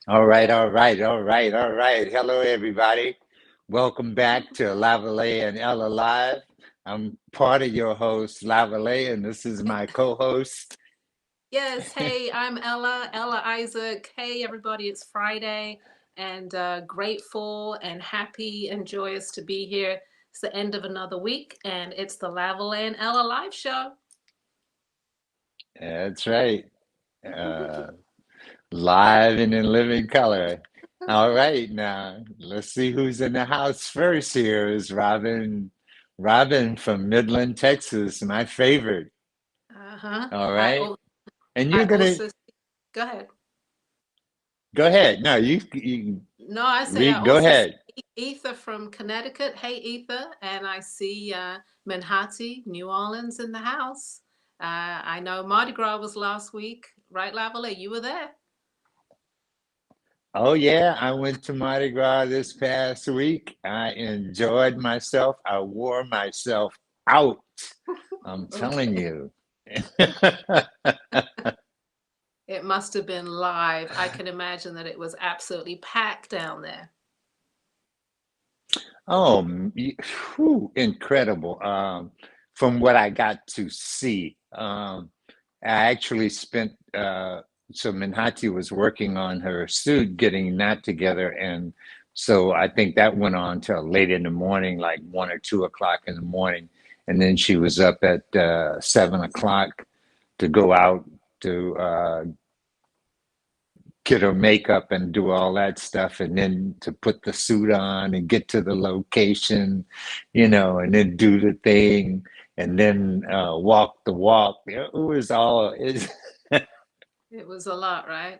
All right, all right, all right, all right. Hello, everybody. Welcome back to Lavalais and Ella Live. I'm part of your host, Lavalais, and this is my co-host. Yes, hey, I'm Ella Isaac. Hey, everybody, it's Friday, and grateful and happy and joyous to be here. It's the end of another week, and it's the Lavalais and Ella live show. That's right. Uh, Live and in living color. All right, now let's see who's in the house first. Here is Robin. Robin from Midland, Texas, my favorite. Uh-huh. All right. And I you're gonna also go ahead. go ahead. No, you No, I say I read. Go also see ahead. Ether from Connecticut. Hey, Ether, and I see Manhattan, New Orleans in the house. I know Mardi Gras was last week, right, Lavalais? You were there. Oh yeah, I went to Mardi Gras this past week. I enjoyed myself. I wore myself out. I'm telling Okay. you. It must have been live. I can imagine that it was absolutely packed down there. Oh, whew, incredible. From what I got to see, I actually spent, so Minhati was working on her suit, getting that together. And so I think that went on till late in the morning, like 1 or 2 o'clock in the morning. And then she was up at 7 o'clock to go out to get her makeup and do all that stuff, and then to put the suit on and get to the location, and then do the thing, and then walk the walk. It was all It was a lot, right?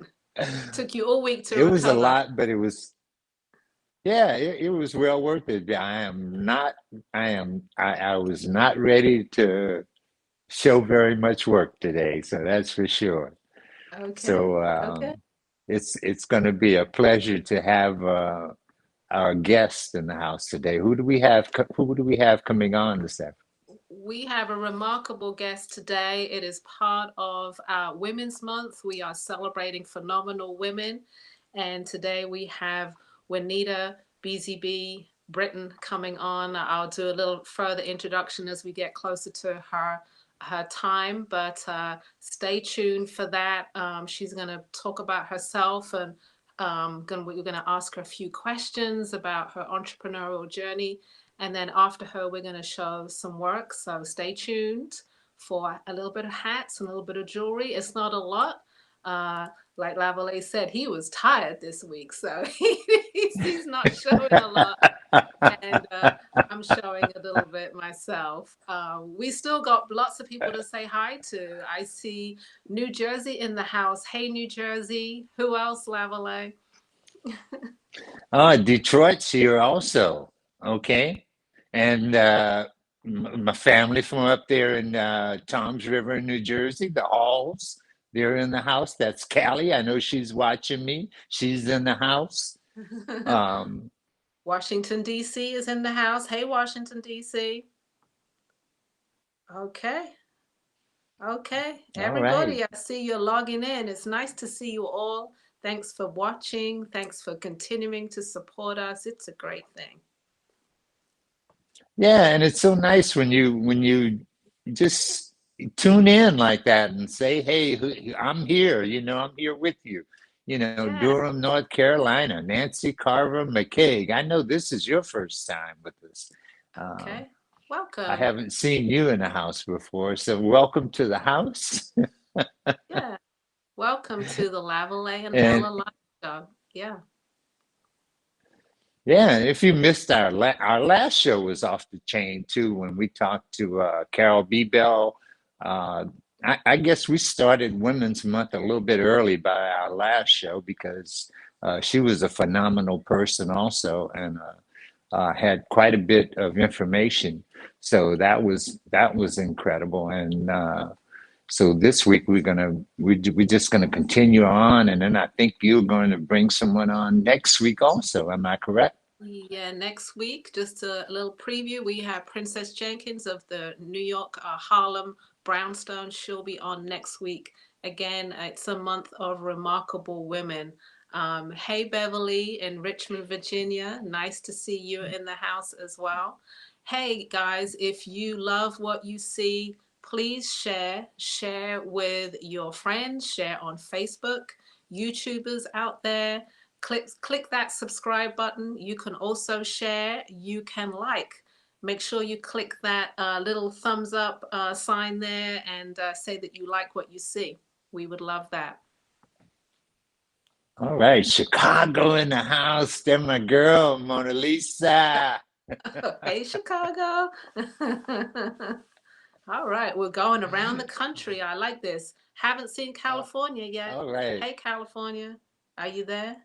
Took you all week to it was a recover. lot, but it was, yeah, it was well worth it. I was not ready to show very much work today, so that's for sure. Okay. So Okay. it's going to be a pleasure to have our guest in the house today. Who do we have? Who do we have coming on this afternoon? We have a remarkable guest today. It is part of our Women's Month. We are celebrating phenomenal women. And today we have Juanita, BusyBee, Britton coming on. I'll do a little further introduction as we get closer to her time, but stay tuned for that. She's going to talk about herself, and we're going to ask her a few questions about her entrepreneurial journey. And then after her, we're going to show some work. So stay tuned for a little bit of hats and a little bit of jewelry. It's not a lot. Uh, Like Lavalais said, he was tired this week, so he's not showing a lot. And I'm showing a little bit myself. We still got lots of people to say hi to. I see New Jersey in the house. Hey, New Jersey. Who else, Lavalais? Detroit's here also. Okay. And my family from up there in Toms River, New Jersey, the Halls, they're in the house. That's Callie. I know she's watching me. She's in the house. Um, Washington, D.C. is in the house. Hey, Washington, D.C. Okay. Okay. all right. Everybody, I see you're logging in. It's nice to see you all. Thanks for watching. Thanks for continuing to support us. It's a great thing. Yeah, and it's so nice when you just tune in like that and say, "Hey, I'm here. I'm here with you." Yeah. Durham, North Carolina, Nancy Carver McCaig. I know this is your first time with us. Uh, Okay. I Welcome. haven't seen you in the house before, so welcome to the house. Yeah. Welcome to the Lavalais and And Ella Live Show. Yeah. yeah, if you missed our last show was off the chain too when we talked to Carol B. Bell. Uh, I guess we started Women's Month a little bit early by our last show because she was a phenomenal person also and had quite a bit of information. So that was incredible. And so this week we're just gonna continue on, and then I think you're going to bring someone on next week also. Am I correct? Yeah, next week, just a little preview, we have Princess Jenkins of the New York Harlem Brownstone. She'll be on next week. Again, it's a month of remarkable women. Hey, Beverly in Richmond, Virginia. Nice to see you in the house as well. Hey, guys, if you love what you see, please share. Share with your friends, share on Facebook, YouTubers out there. Click that subscribe button. You can also share. You can like. Make sure you click that little thumbs up sign there and say that you like what you see. We would love that. All right, Chicago in the house. Then my girl, Mona Lisa. Hey, Chicago. All right, we're going around the country. I like this. Haven't seen Uh, California yet. all right. Hey, California, are you there?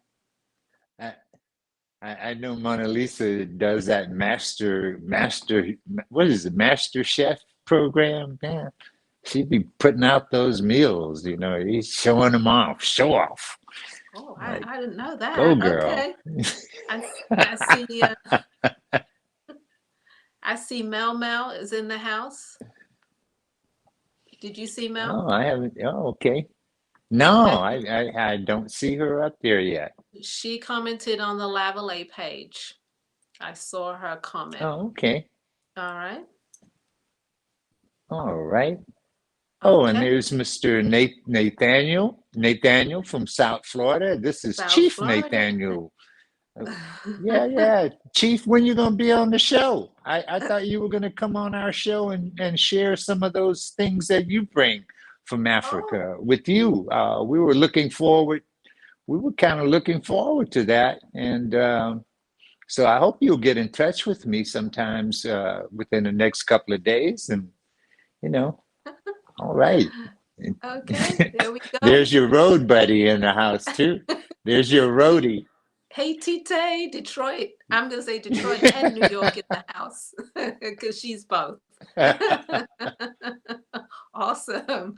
I, I know Mona Lisa does that what is it, Master Chef program? Yeah. She'd be putting out those meals, he's showing them off. Show off. Oh, Like, I didn't know go that. girl. Okay. I, I see I see Mel Mel is in the house. Did you see Mel? Oh, I haven't. Oh, okay. No, I I don't see her up there yet. She commented on the Lavalais page. I saw her comment. Oh, okay. All right. All right. Oh, and Okay. there's Mr. Nathaniel from South Florida. This is South Chief Florida. Nathaniel. Uh, Yeah, yeah. Chief, when you gonna be on the show? I thought you were gonna come on our show and share some of those things that you bring from Oh, Africa with you. We were kind of looking forward to that. And so I hope you'll get in touch with me sometimes within the next couple of days. And, you know, all right. okay. There we go. There's your road buddy in the house, too. There's your roadie. Hey, Tite, Detroit. I'm going to say Detroit and New York in the house because she's both. Awesome.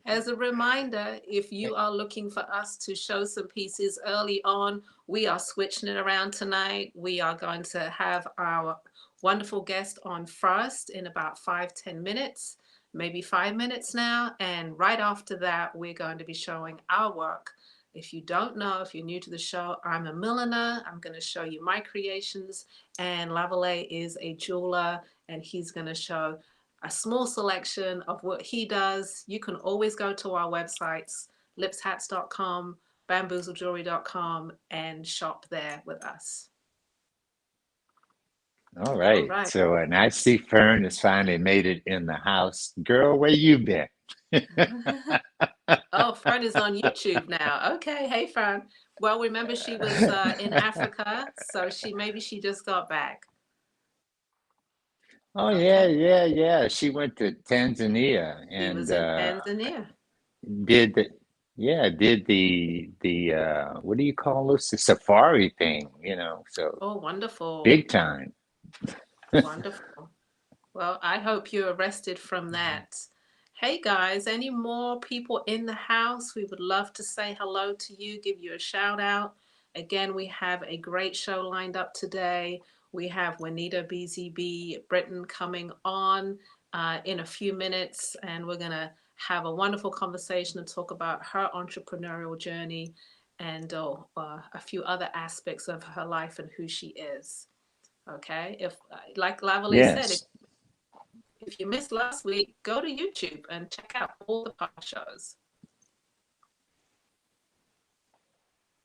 As a reminder, if you are looking for us to show some pieces early on, we are switching it around tonight. We are going to have our wonderful guest on first in about 5-10 minutes, maybe 5 minutes now. And right after that, we're going to be showing our work. If you don't know, if you're new to the show, I'm a milliner. I'm going to show you my creations. And Lavalais is a jeweler, and he's going to show a small selection of what he does. You can always go to our websites, lipshats.com, bamboozlejewelry.com, and shop there with us. All All right. right. So, and I see Fern has finally made it in the house. Girl, where you been? Oh, Fern is on YouTube now. Okay, hey Fern. Well, remember she was in Africa, so maybe she just got back. Oh yeah, Okay, yeah, yeah. She went to Tanzania she was and in Tanzania. did the yeah, did the what do you call this? The safari thing, so Oh, wonderful, big time. wonderful. Well, I hope you're rested from that. Hey guys, any more people in the house? We would love to say hello to you, give you a shout out. Again, we have a great show lined up today. We have Juanita BZB Britton coming on in a few minutes, and we're going to have a wonderful conversation and talk about her entrepreneurial journey and a few other aspects of her life and who she is. Okay, if like Lavalais said, Yes. if you missed last week, go to YouTube and check out all the past shows.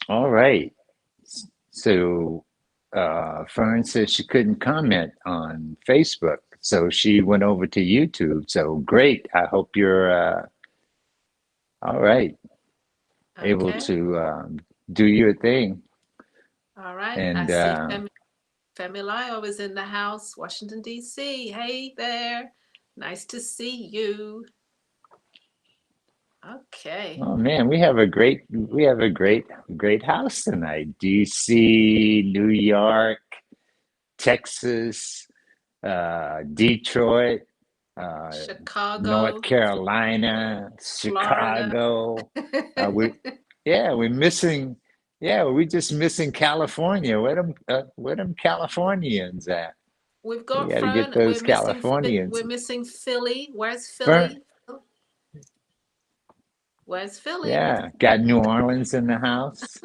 All right. So Fern says she couldn't comment on Facebook, so she went over to YouTube. So great. I hope you're all right, able Okay. to do your thing. All right. I And see Femi Lio is in the house, Washington, D.C. Hey there. Nice to see you. Okay. oh man, we have a great house tonight. DC, New York, Texas, Detroit, uh, North Chicago, Carolina, Florida. Chicago. We yeah, we're missing. Yeah, we're just missing California. Where them Californians at? We've We got got to get Fern. those Californians. We're missing Philly. Where's Fern, Philly? Where's Philly? yeah, got New Orleans in the house.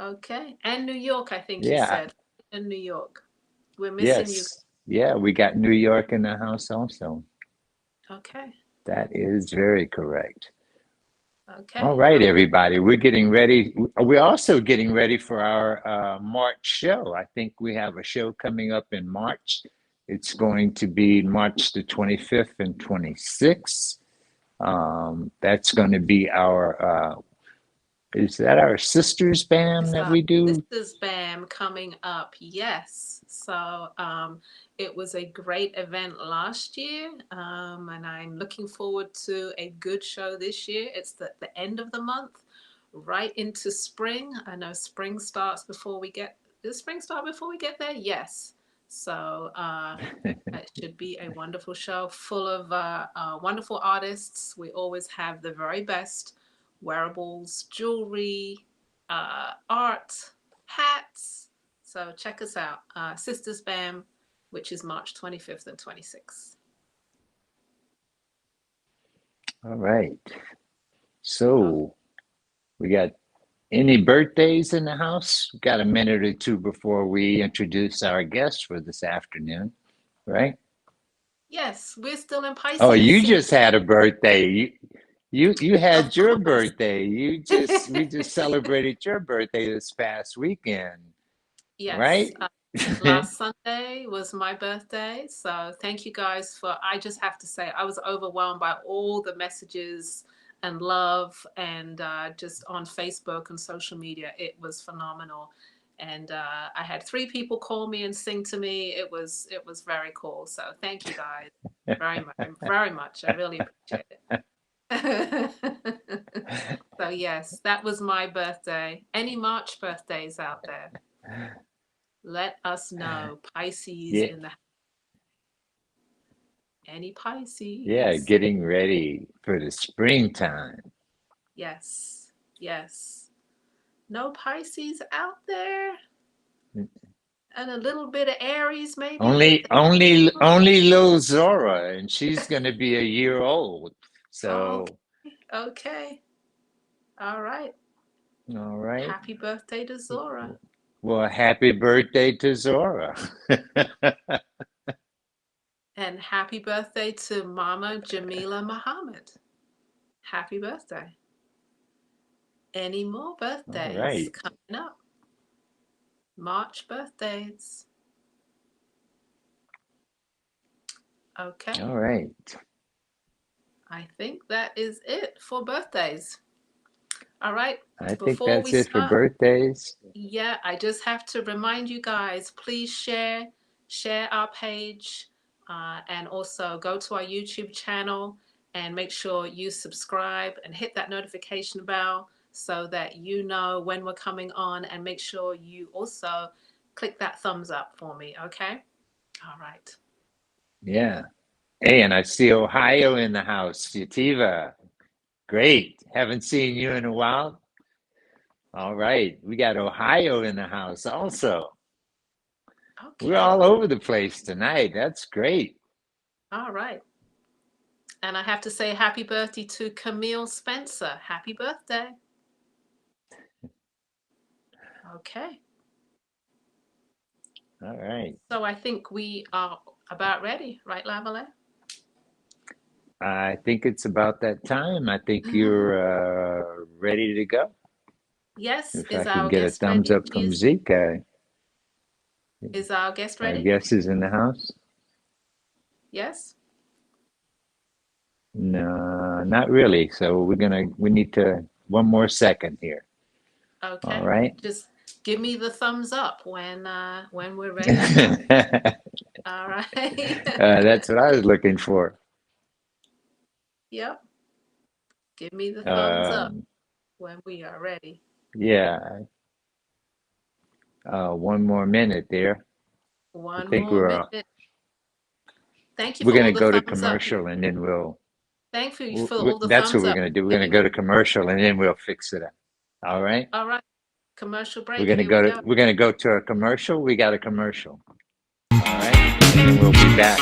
Okay. And New York, I think you Yeah, said. In New York. We're missing you. yes, yeah, we got New York in the house also. Okay. That is very correct. All Okay. right, everybody. We're getting ready. We're also getting ready for our March show. I think we have a show coming up in March. It's going to be March the 25th and 26th. That's going to be is that our Sisters Band It's that we do? Sisters Bam coming up. Yes. So it was a great event last year, and I'm looking forward to a good show this year. It's the end of the month, right into spring. I know spring starts before we get. Does spring start before we get there? Yes. So it should be a wonderful show full of wonderful artists. We always have the very best wearables, jewelry, art, hats. So check us out. Sisters Bam, which is March 25th and 26th. All right. Oh, So we got any birthdays in the house? Got a minute or two before we introduce our guest for this afternoon, right? yes, we're still in Oh, Pisces you season. just had a birthday. You Of had your course. birthday. We just celebrated your birthday this past weekend, Yes. right? Last Sunday was my birthday. So thank you guys for, I just have to say, I was overwhelmed by all the messages and love and just on Facebook and social media. It was phenomenal. And I had three people call me and sing to me. It was very cool. So thank you guys very much, very much. I really appreciate it. So yes, that was my birthday. Any March birthdays out there? Let us know. Pisces Yeah, in the any yeah, Pisces. getting ready for the springtime. Yes. Yes. No Pisces out there. And a little bit of Aries maybe. Only little Zora, and she's gonna be a year old. Oh, So, okay. All right. all right. Happy birthday to Zora. Well, happy birthday to Zora. And happy birthday to Mama Jamila Muhammad. Happy birthday. Any more All birthdays right. coming up? March birthdays. Okay. All right. I think that is it for birthdays. All right. I think Before that's we it for start, birthdays. yeah, I just have to remind you guys, please share our page, and also go to our YouTube channel and make sure you subscribe and hit that notification bell so that you know when we're coming on, and make sure you also click that thumbs up for me, okay? All right. Yeah. Hey, and I see Ohio in the house. Yativa, great. Haven't seen you in a while. All right. We got Ohio in the house also. We're Okay. all over the place tonight. That's great. All right. And I have to say happy birthday to Camille Spencer. Happy birthday. Okay. All right. So I think we are about ready, right, Lavalais? I think it's about that time. I think you're ready to go. Yes. If I Is can our get a guest thumbs ready, up from please? Zeke, Is our guest our ready? guest is in the house. Yes. No, not really. So we need to one more second here. All Okay. right. Just give me the thumbs up when we're ready to go. All right. That's what I was looking for. Yep. Give me the thumbs up Um, when we are ready. yeah. One more minute there. I One think more we're minute. Thank you we're for all gonna the go to thumbs up. commercial and then Thank you for all the that's what thumbs we're up gonna do. We're you're gonna giving go to me. commercial and then we'll fix it up. All right. All right. Commercial break. Here we go. We're gonna go to a commercial. We got a commercial. All right. And then we'll be back.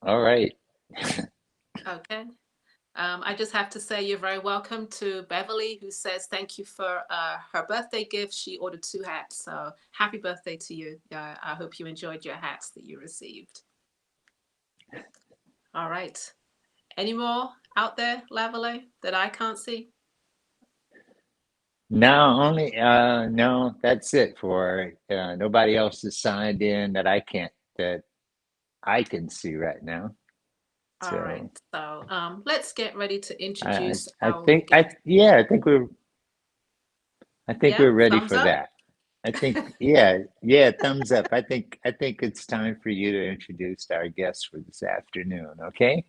All right. Okay. I just have to say you're very welcome to Beverly, who says thank you for her birthday gift. She ordered 2 hats, so happy birthday to you. I hope you enjoyed your hats that you received. All right. Any more out there, Lavalais, that I can't see? No, no, that's it for nobody else is signed in that I can see right now. All right. So So let's get ready to I introduce I our think guest. I think Yeah, we're ready thumbs for up. that. I think yeah, thumbs up. I think it's time for you to introduce our guest for this afternoon, okay?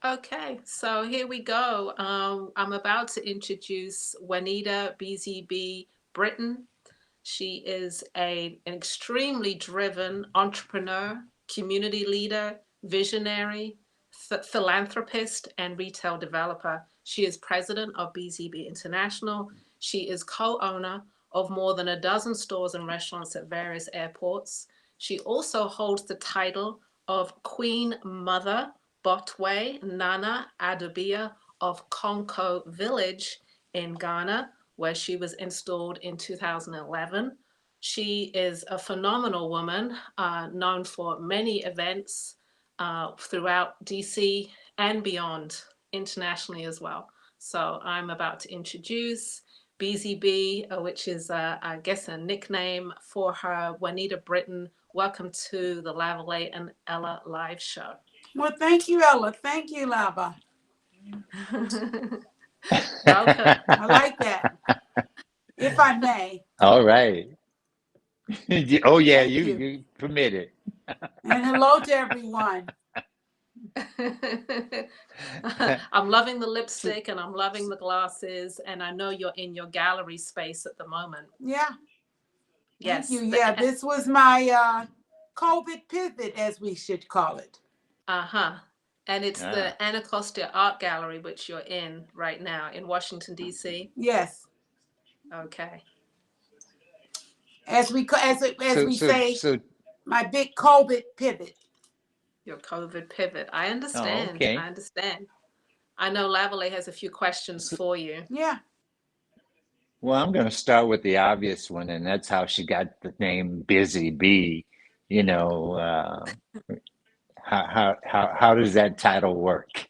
Okay, so here we go. I'm about to introduce Juanita BZB Britton. She is an extremely driven entrepreneur, community leader, visionary, philanthropist, and retail developer. She is president of BusyBee International. She is co-owner of more than a dozen stores and restaurants at various airports. She also holds the title of Queen Mother Botwe Nana Adobia of Konko Village in Ghana, where she was installed in 2011. She is a phenomenal woman, known for many events throughout DC and beyond. internationally as well. So I'm about to introduce BusyBee, which is, I guess, a nickname for her, Juanita Britton. Welcome to the Lavalais and Ella live show. Well, thank you, Ella. Thank you, Lava. Welcome. I like that. If I may. All right. Oh yeah, Thank you. you permit it. And hello to everyone. I'm loving the lipstick and I'm loving the glasses, and I know you're in your gallery space at the moment. Yeah. Yes. Thank you. Yeah, this was my COVID pivot, as we should call it. Uh-huh. And it's the Anacostia Art Gallery, which you're in right now in Washington, D.C. Yes. Okay. As we say, so my big COVID pivot. Your COVID pivot. I understand. Oh, okay. I understand. I know Lavalais has a few questions for you. Yeah. Well, I'm going to start with the obvious one, and that's how she got the name BusyBee. You know, how does that title work?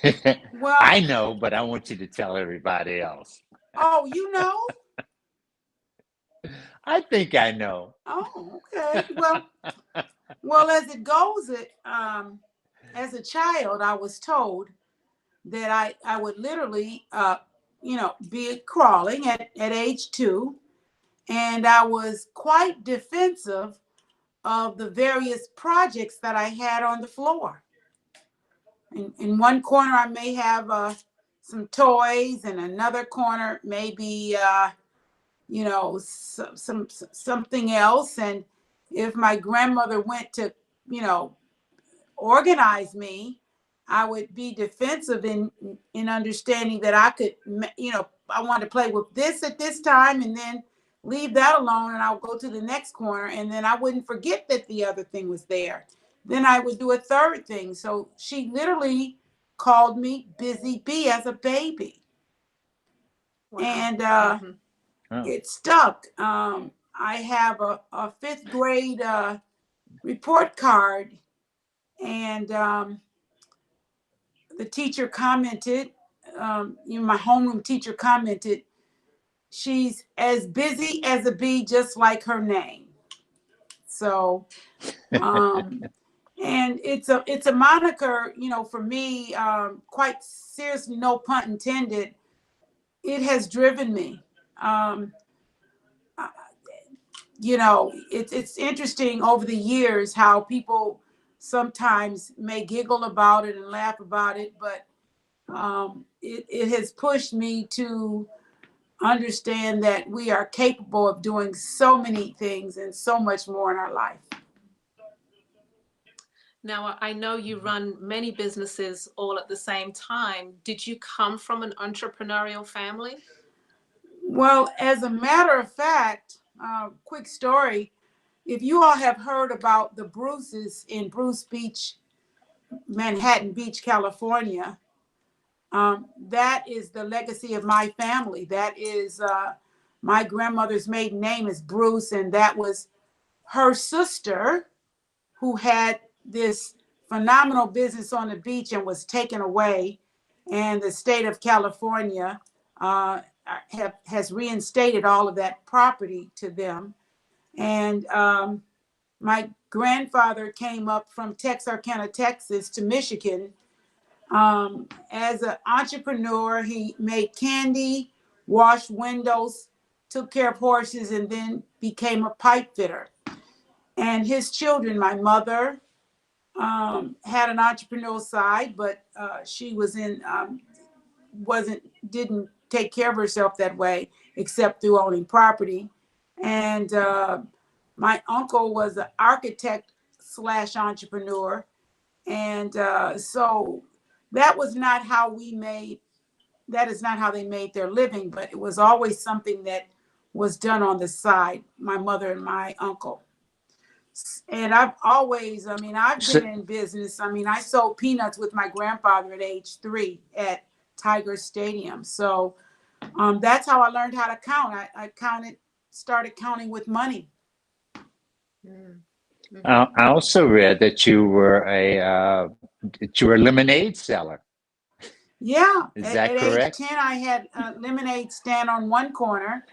Well, I know, but I want you to tell everybody else. Oh, you know? I think I know. Oh, okay. Well, as it goes, as a child, I was told that I would literally, be crawling at age 2, and I was quite defensive of the various projects that I had on the floor. In one corner, I may have some toys, and another corner, maybe something else. And if my grandmother went to, organize me, I would be defensive in understanding that I could, I want to play with this at this time and then leave that alone, and I'll go to the next corner, and then I wouldn't forget that the other thing was there. Then I would do a third thing. So she literally called me BusyBee as a baby. Wow. And it stuck. I have a 5th grade report card, and the teacher commented, my homeroom teacher commented, she's as busy as a bee, just like her name. So, and it's a moniker, for me, quite seriously, no pun intended. It has driven me. It's interesting over the years how people sometimes may giggle about it and laugh about it, but it has pushed me to understand that we are capable of doing so many things and so much more in our life. Now, I know you run many businesses all at the same time. Did you come from an entrepreneurial family? Well, as a matter of fact, quick story. If you all have heard about the Bruces in Bruce Beach, Manhattan Beach, California, that is the legacy of my family. That is my grandmother's maiden name is Bruce, and that was her sister who had this phenomenal business on the beach and was taken away. And the state of California has reinstated all of that property to them. And my grandfather came up from Texarkana, Texas to Michigan. As an entrepreneur, he made candy, washed windows, took care of horses, and then became a pipe fitter. And his children, my mother, had an entrepreneurial side, but she didn't take care of herself that way, except through owning property. And my uncle was an architect / entrepreneur. And so that is not how they made their living, but it was always something that was done on the side, my mother and my uncle. And I've been in business. I sold peanuts with my grandfather at age 3 at Tiger Stadium. So that's how I learned how to count. I started counting with money. I also read that you were a lemonade seller. Yeah, Is at that age correct? 10, I had a lemonade stand on one corner.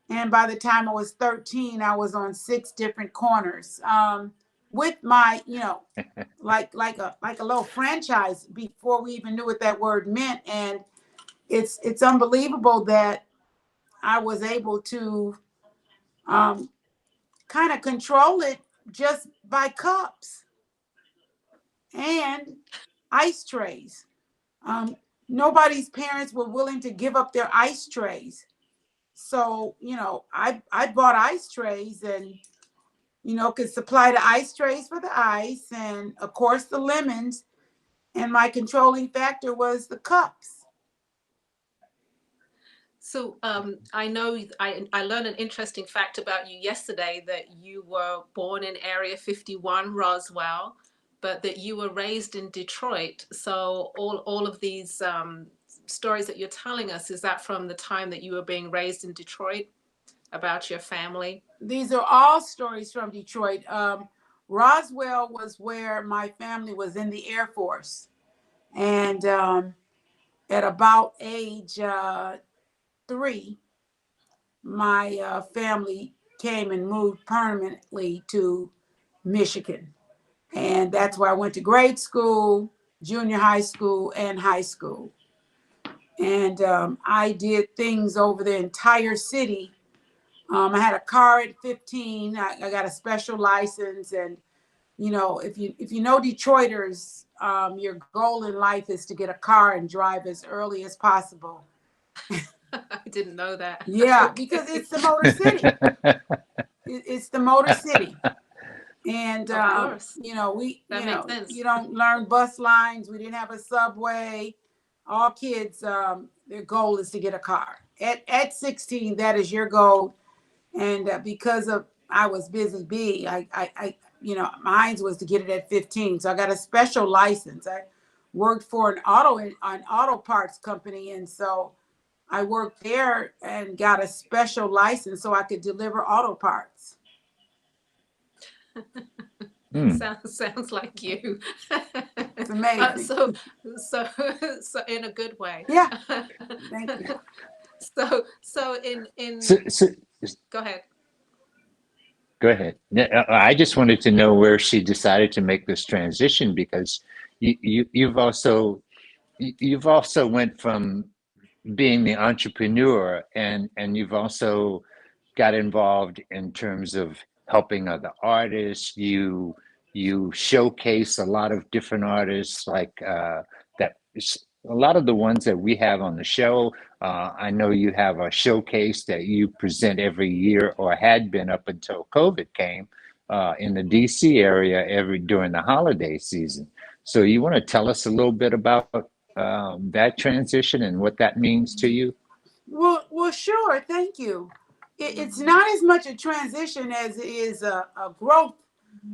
And by the time I was 13, I was on 6 different corners, with my, like a little franchise before we even knew what that word meant. And it's unbelievable that I was able to kind of control it just by cups and ice trays. Um, Nobody's parents were willing to give up their ice trays. So, I bought ice trays and, could supply the ice trays for the ice and, of course, the lemons. And my controlling factor was the cups. So I know I learned an interesting fact about you yesterday, that you were born in Area 51, Roswell, but that you were raised in Detroit. So all of these stories that you're telling us, is that from the time that you were being raised in Detroit, about your family? These are all stories from Detroit. Roswell was where my family was in the Air Force. And at about age 3, my family came and moved permanently to Michigan. And that's where I went to grade school, junior high school, and high school. And I did things over the entire city. I had a car at 15. I got a special license. And, if you know Detroiters, your goal in life is to get a car and drive as early as possible. I didn't know that. Yeah, Okay. because it's the Motor City. It's the Motor City. And Of course, we that makes sense. you don't learn bus lines. We didn't have a subway. All kids, their goal is to get a car. At 16, that is your goal. And because of I was BusyBee, I mine was to get it at 15. So I got a special license. I worked for an auto parts company, and so I worked there and got a special license so I could deliver auto parts. Hmm. Sounds like you. It's amazing. So in a good way. Yeah, thank you. So in So, go ahead. go ahead. I just wanted to know where she decided to make this transition, because you've also went from being the entrepreneur, and you've also got involved in terms of helping other artists. You showcase a lot of different artists, like that. A lot of the ones that we have on the show. I know you have a showcase that you present every year, or had been up until COVID came, in the DC area every during the holiday season. So you want to tell us a little bit about that transition and what that means to you? Well, sure. Thank you. It's not as much a transition as it is a growth.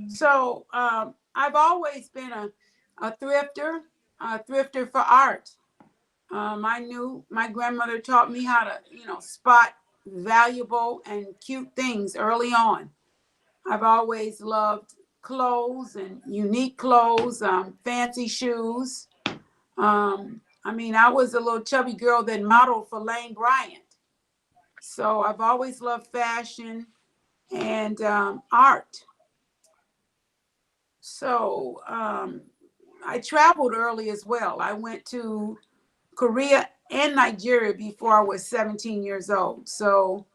So I've always been a thrifter, a thrifter for art. I knew my grandmother taught me how to, spot valuable and cute things early on. I've always loved clothes and unique clothes, fancy shoes. I was a little chubby girl that modeled for Lane Bryant. So I've always loved fashion and art. So I traveled early as well. I went to Korea and Nigeria before I was 17 years old. So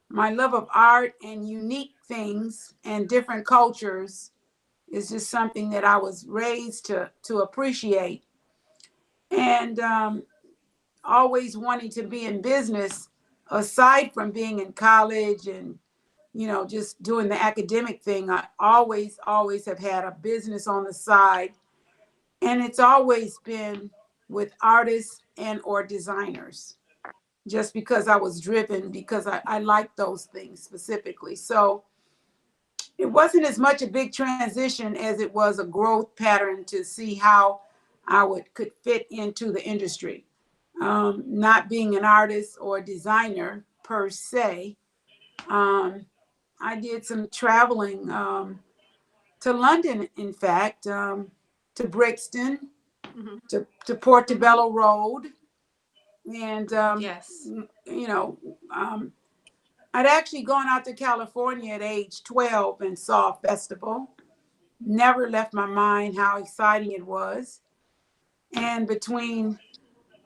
my love of art and unique things and different cultures is just something that I was raised to appreciate. And always wanting to be in business aside from being in college and just doing the academic thing. I always have had a business on the side, and it's always been with artists and or designers, just because I was driven, because I like those things specifically. So it wasn't as much a big transition as it was a growth pattern to see how could fit into the industry. Not being an artist or designer per se, I did some traveling to London, in fact, to Brixton, to Portobello Road. And, Yes. you know, I'd actually gone out to California at age 12 and saw a festival. Never left my mind how exciting it was. And between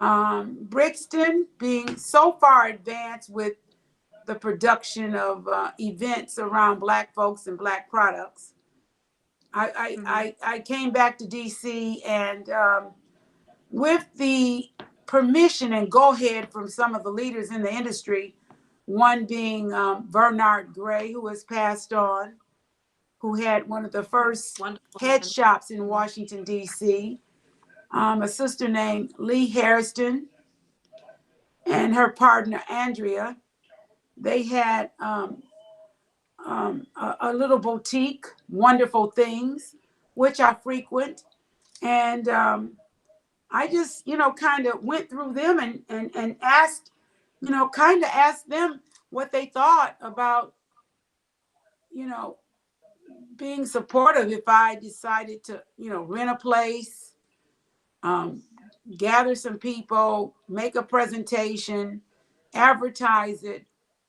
Brixton being so far advanced with the production of events around Black folks and Black products, I came back to DC, and with the permission and go ahead from some of the leaders in the industry, one being Bernard Gray, who has passed on, who had one of the first head shops in Washington, D.C., a sister named Lee Hairston, and her partner, Andrea. They had a little boutique, Wonderful Things, which I frequent. And I just, kind of went through them and asked, kind of asked them what they thought about, being supportive if I decided to, rent a place, gather some people, make a presentation, advertise it,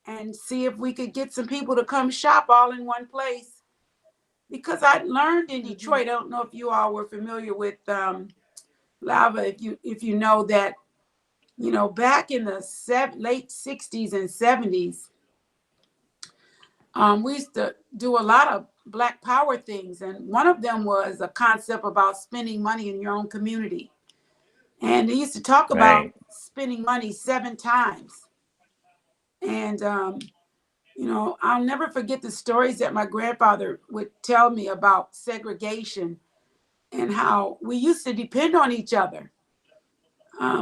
and see if we could get some people to come shop all in one place. Because I learned in Detroit, I don't know if you all were familiar with Lava, if you know that, back in the late 60s and 70s, we used to do a lot of Black Power things. And one of them was a concept about spending money in your own community. And they used to talk about spending money 7 times. And, I'll never forget the stories that my grandfather would tell me about segregation and how we used to depend on each other.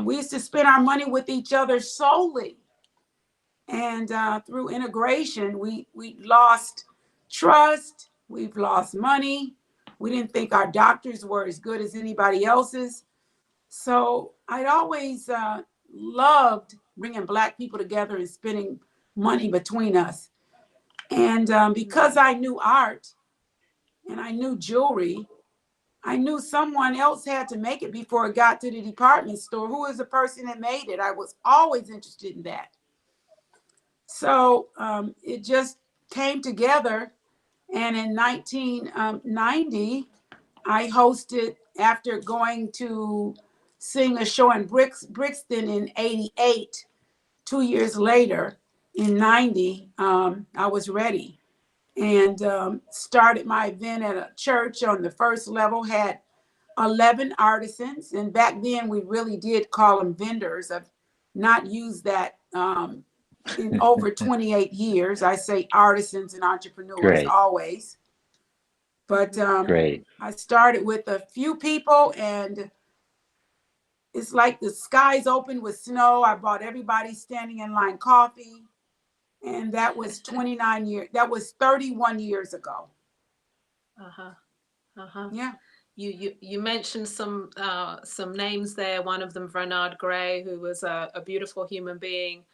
We used to spend our money with each other solely. And through integration, we lost trust, we've lost money. We didn't think our doctors were as good as anybody else's. So I'd always loved bringing Black people together and spending money between us. And because I knew art and I knew jewelry, I knew someone else had to make it before it got to the department store. Who is the person that made it? I was always interested in that. So it just came together. And in 1990, I hosted, after going to sing a show in Brixton in 88, 2 years later, in 90, I was ready and started my event at a church on the first level, had 11 artisans. And back then we really did call them vendors. I've not used that in over 28 years. I say artisans and entrepreneurs always. But I started with a few people, and it's like the skies opened with snow. I bought everybody standing in line coffee. And that was 29 years. That was 31 years ago. Yeah. You mentioned some names there. One of them, Bernard Gray, who was a beautiful human being.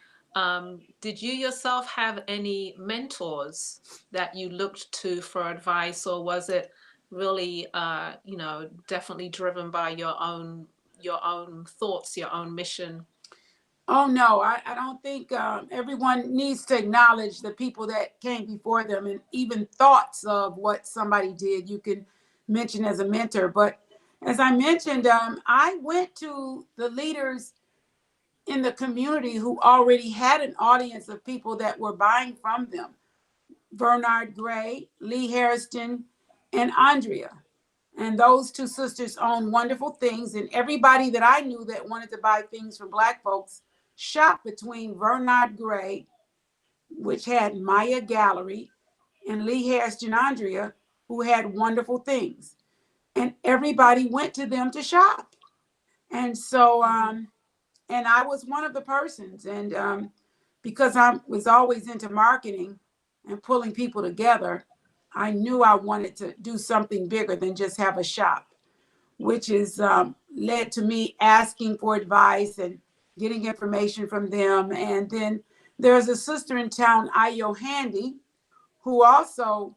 Did you yourself have any mentors that you looked to for advice, or was it really, definitely driven by your own thoughts, your own mission? Oh, no, I don't think everyone needs to acknowledge the people that came before them, and even thoughts of what somebody did you can mention as a mentor. But as I mentioned, I went to the leaders in the community who already had an audience of people that were buying from them. Bernard Gray, Lee Hairston, and Andrea. And those 2 sisters owned Wonderful Things. And everybody that I knew that wanted to buy things from Black folks shopped between Bernard Gray, which had Maya Gallery, and Lee Hairston Andrea, who had Wonderful Things. And everybody went to them to shop. And so, and I was one of the persons. And because I was always into marketing and pulling people together, I knew I wanted to do something bigger than just have a shop, which is led to me asking for advice and getting information from them. And then there's a sister in town, Ayo Handy, who also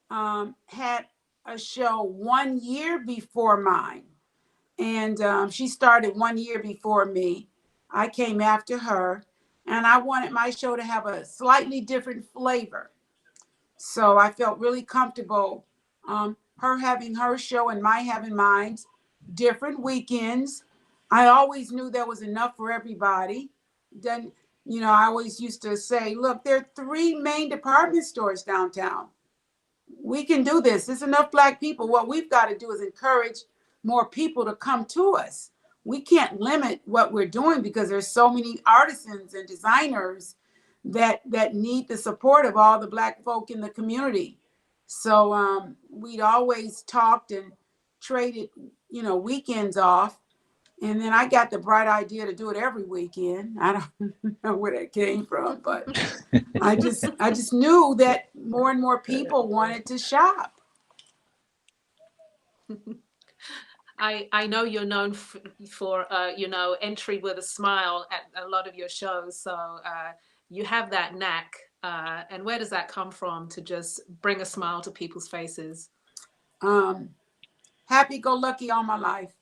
had a show 1 year before mine. And she started 1 year before me. I came after her, and I wanted my show to have a slightly different flavor. So I felt really comfortable, her having her show and my having mine, different weekends. I always knew there was enough for everybody. Then, I always used to say, look, there are 3 main department stores downtown. We can do this. There's enough Black people. What we've got to do is encourage more people to come to us. We can't limit what we're doing because there's so many artisans and designers that need the support of all the Black folk in the community. So we'd always talked and traded, weekends off. And then I got the bright idea to do it every weekend. I don't know where that came from, but I just knew that more and more people wanted to shop. I know you're known for entry with a smile at a lot of your shows. So you have that knack. And where does that come from to just bring a smile to people's faces? Happy-go-lucky all my life.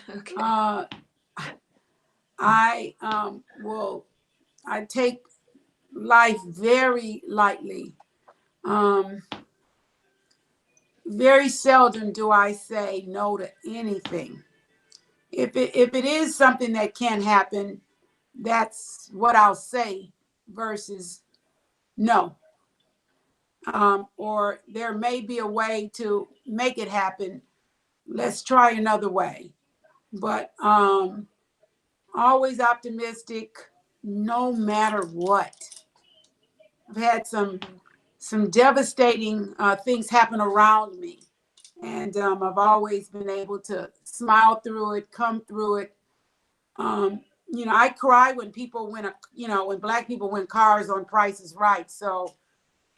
Okay. I take life very lightly. Very seldom do I say no to anything. If it is something that can happen, that's what I'll say versus no. Or there may be a way to make it happen. Let's try another way. But always optimistic, no matter what. I've had some devastating things happen around me, and I've always been able to smile through it, come through it. I cry when people win when Black people win cars on Price is Right. So,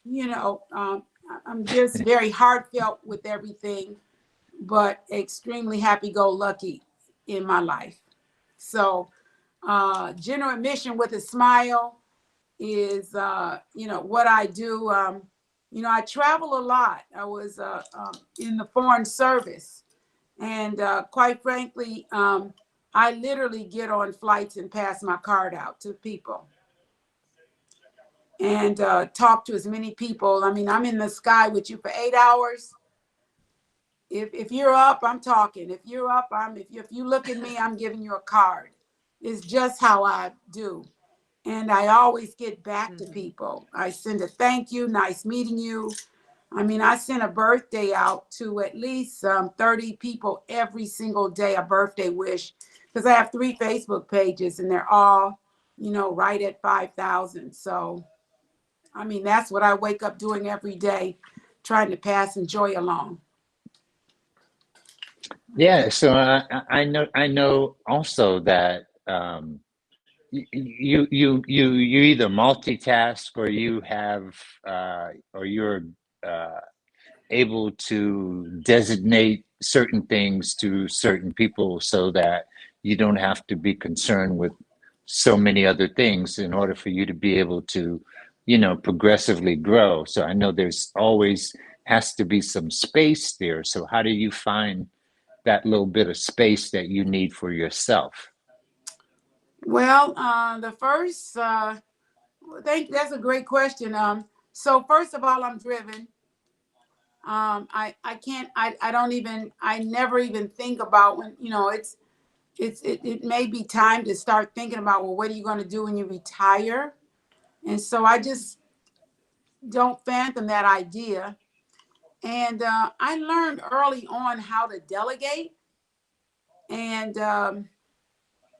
I'm just very heartfelt with everything, but extremely happy-go-lucky in my life. So, general admission with a smile is, what I do. I travel a lot. I was in the Foreign Service. And quite frankly, I literally get on flights and pass my card out to people and talk to as many people. I mean, I'm in the sky with you for 8 hours. If you're up, I'm talking. If you're up, if you look at me, I'm giving you a card. It's just how I do. And I always get back to people. I send a thank you, nice meeting you. I mean, I send a birthday out to at least 30 people every single day, a birthday wish, because I have 3 Facebook pages and they're all, right at 5,000. So, I mean, that's what I wake up doing every day, trying to pass and joy along. Yeah, so I know also that you either multitask or you have or you're uh, able to designate certain things to certain people so that you don't have to be concerned with so many other things in order for you to be able to, progressively grow. So I know there's always has to be some space there. So how do you find that little bit of space that you need for yourself? Well, the first, that's a great question. So first of all, I'm driven. I can't, I don't even, I never even think about when, it may be time to start thinking about, well, what are you going to do when you retire? And so I just don't fathom that idea. And I learned early on how to delegate. And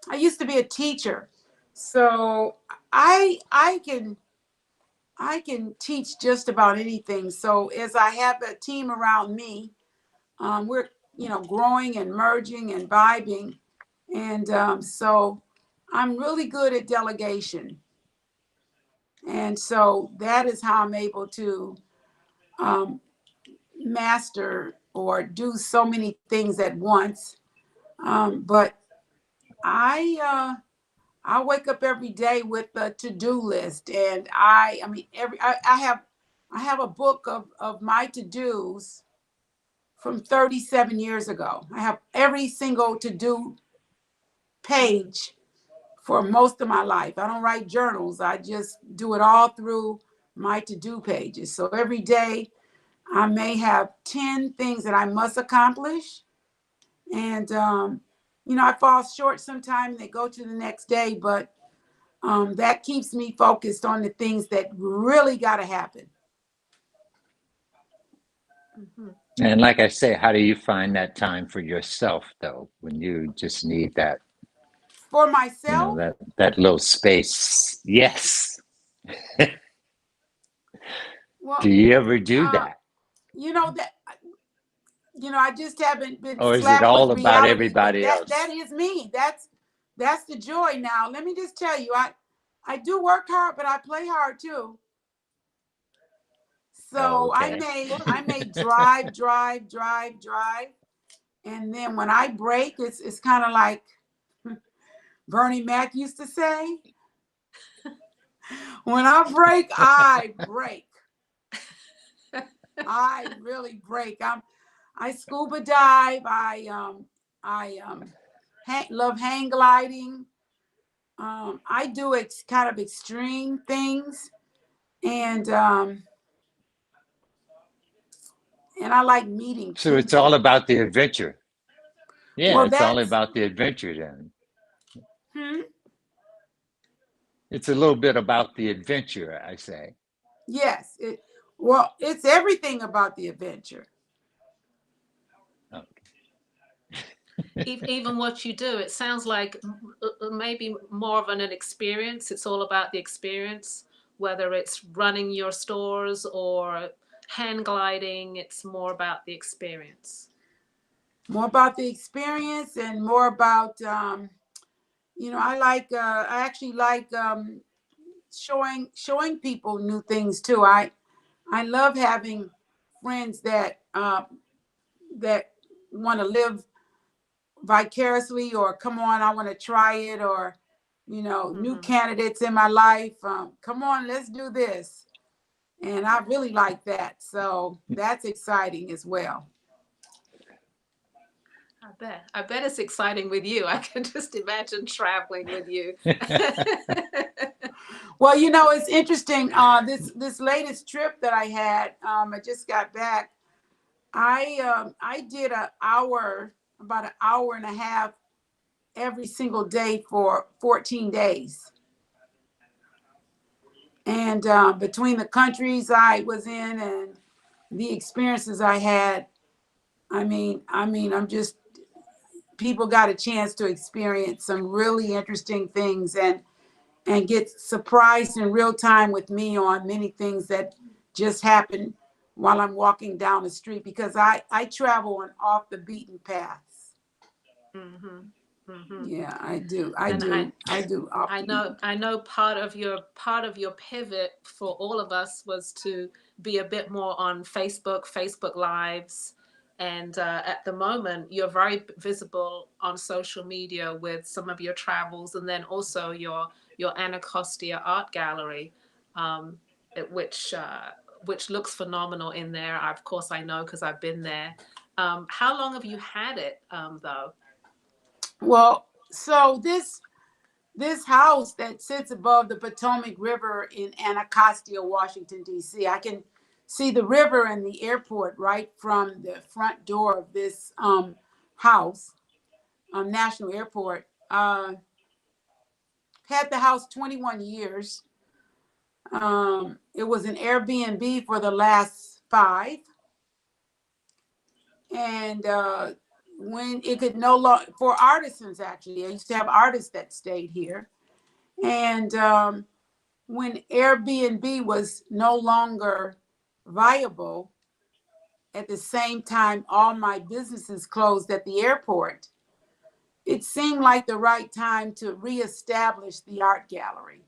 I used to be a teacher. So I can teach just about anything. So as I have a team around me, we're growing and merging and vibing, and so I'm really good at delegation, and so that is how I'm able to master or do so many things at once. But I wake up every day with a to-do list, and I mean I have a book of my to-dos, from 37 years ago. I have every single to-do page for most of my life. I don't write journals. I just do it all through my to-do pages. So every day I may have 10 things that I must accomplish. And, I fall short sometimes and they go to the next day, but that keeps me focused on the things that really got to happen. Mm-hmm. And like I say, how do you find that time for yourself, though, when you just need that, For myself? that little space? Yes. Well, Do you ever do that? I just haven't been Or is it slapped with all about reality, but everybody that else? is me. That's the joy now. Let me just tell you, I do work hard, but I play hard too. So Okay. I may drive, and then when I break, it's kind of like Bernie Mac used to say, when I break, I break. I really break. I scuba dive. I love hang gliding. I do kind of extreme things, and I like meeting So it's all people. about the adventure. Yeah, Well, it's all that's about the adventure then. hmm? It's a little bit about the adventure, I say. Yes. It's everything about the adventure. Even what you do, it sounds like maybe more of an experience. It's all about the experience, whether it's running your stores or hand gliding. It's more about the experience. More about the experience and more about I actually like showing people new things too. I love having friends that want to live vicariously, or come on, I want to try it, or new candidates in my life. Come on, let's do this. And I really like that. So that's exciting as well. I bet it's exciting with you. I can just imagine traveling with you. Well, it's interesting. This latest trip that I had, I just got back. I did about an hour and a half every single day for 14 days. And between the countries I was in and the experiences I had, I'm just, people got a chance to experience some really interesting things and get surprised in real time with me on many things that just happen while I'm walking down the street, because I travel on off the beaten paths. Mm-hmm. Mm-hmm. Yeah, I do. I And do. I do. I know part of your pivot for all of us was to be a bit more on Facebook Lives, and at the moment you're very visible on social media with some of your travels, and then also your Anacostia art gallery, um, which looks phenomenal in there. Of course, I know because I've been there. How long have you had it, though? Well, so this house that sits above the Potomac River in Anacostia, Washington, D.C. I can see the river and the airport right from the front door of this house, National Airport. Had the house 21 years. It was an Airbnb for the last 5. And when it could no longer, for artisans, actually, I used to have artists that stayed here. And when Airbnb was no longer viable, at the same time, all my businesses closed at the airport, it seemed like the right time to reestablish the art gallery.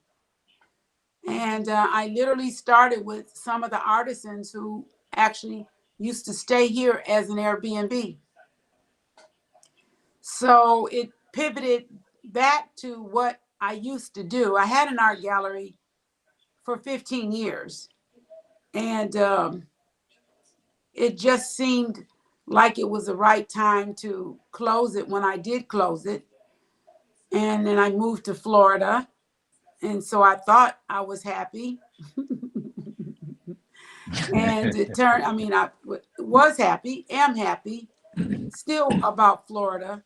And I literally started with some of the artisans who actually used to stay here as an Airbnb. So it pivoted back to what I used to do. I had an art gallery for 15 years. And it just seemed like it was the right time to close it when I did close it. And then I moved to Florida. And so I thought I was happy. And it turned, I mean, I was happy, am happy still about Florida.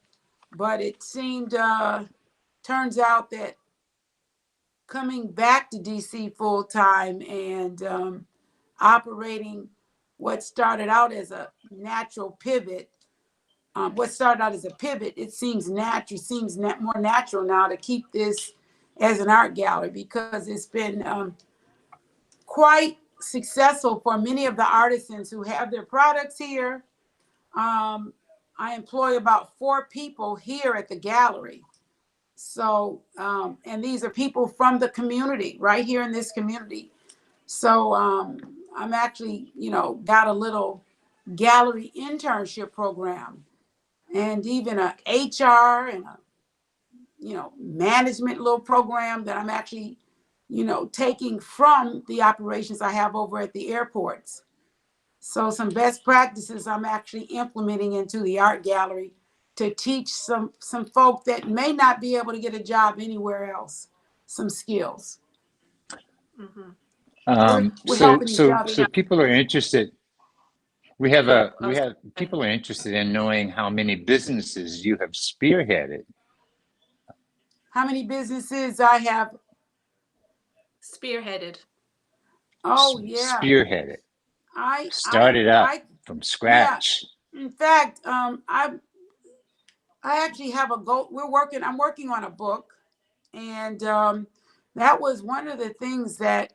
But it seemed, turns out that coming back to DC full time and operating what started out as a natural pivot, what started out as a pivot, it seems natural, more natural now to keep this as an art gallery because it's been quite successful for many of the artisans who have their products here. I employ about 4 people here at the gallery. So, and these are people from the community, right here in this community. So I'm actually, got a little gallery internship program and even a HR and a, management little program that I'm actually, taking from the operations I have over at the airports. So some best practices I'm actually implementing into the art gallery to teach some folk that may not be able to get a job anywhere else some skills. Mm-hmm. We're helping each other. So people are interested. We have people are interested in knowing how many businesses you have spearheaded. How many businesses I have spearheaded? Oh yeah, spearheaded. I started up from scratch. Yeah. In fact, I actually have a goal. I'm working on a book, and that was one of the things that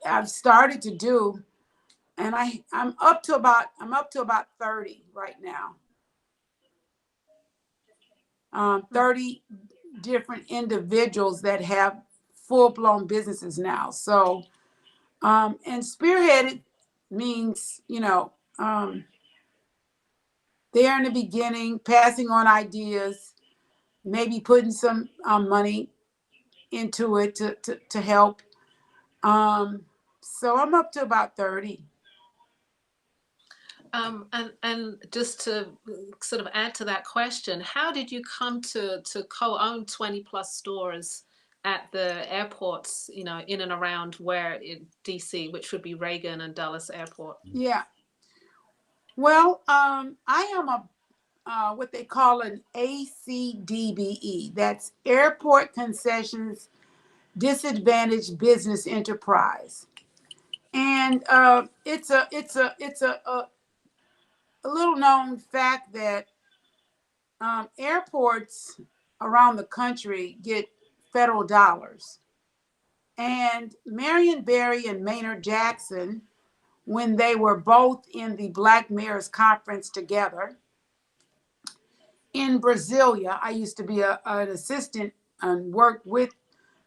I've started to do, and I'm up to about 30 right now. 30 different individuals that have full-blown businesses now. So, and spearheaded means, there in the beginning, passing on ideas, maybe putting some money into it to help. So I'm up to about 30. And just to sort of add to that question, how did you come to co-own 20 plus stores at the airports, in and around DC, which would be Reagan and Dulles Airport? Yeah. Well, I am what they call an ACDBE. That's Airport Concessions Disadvantaged Business Enterprise, and it's a little known fact that airports around the country get federal dollars, and Marion Barry and Maynard Jackson, when they were both in the Black Mayors Conference together in Brasilia. I used to be an assistant and worked with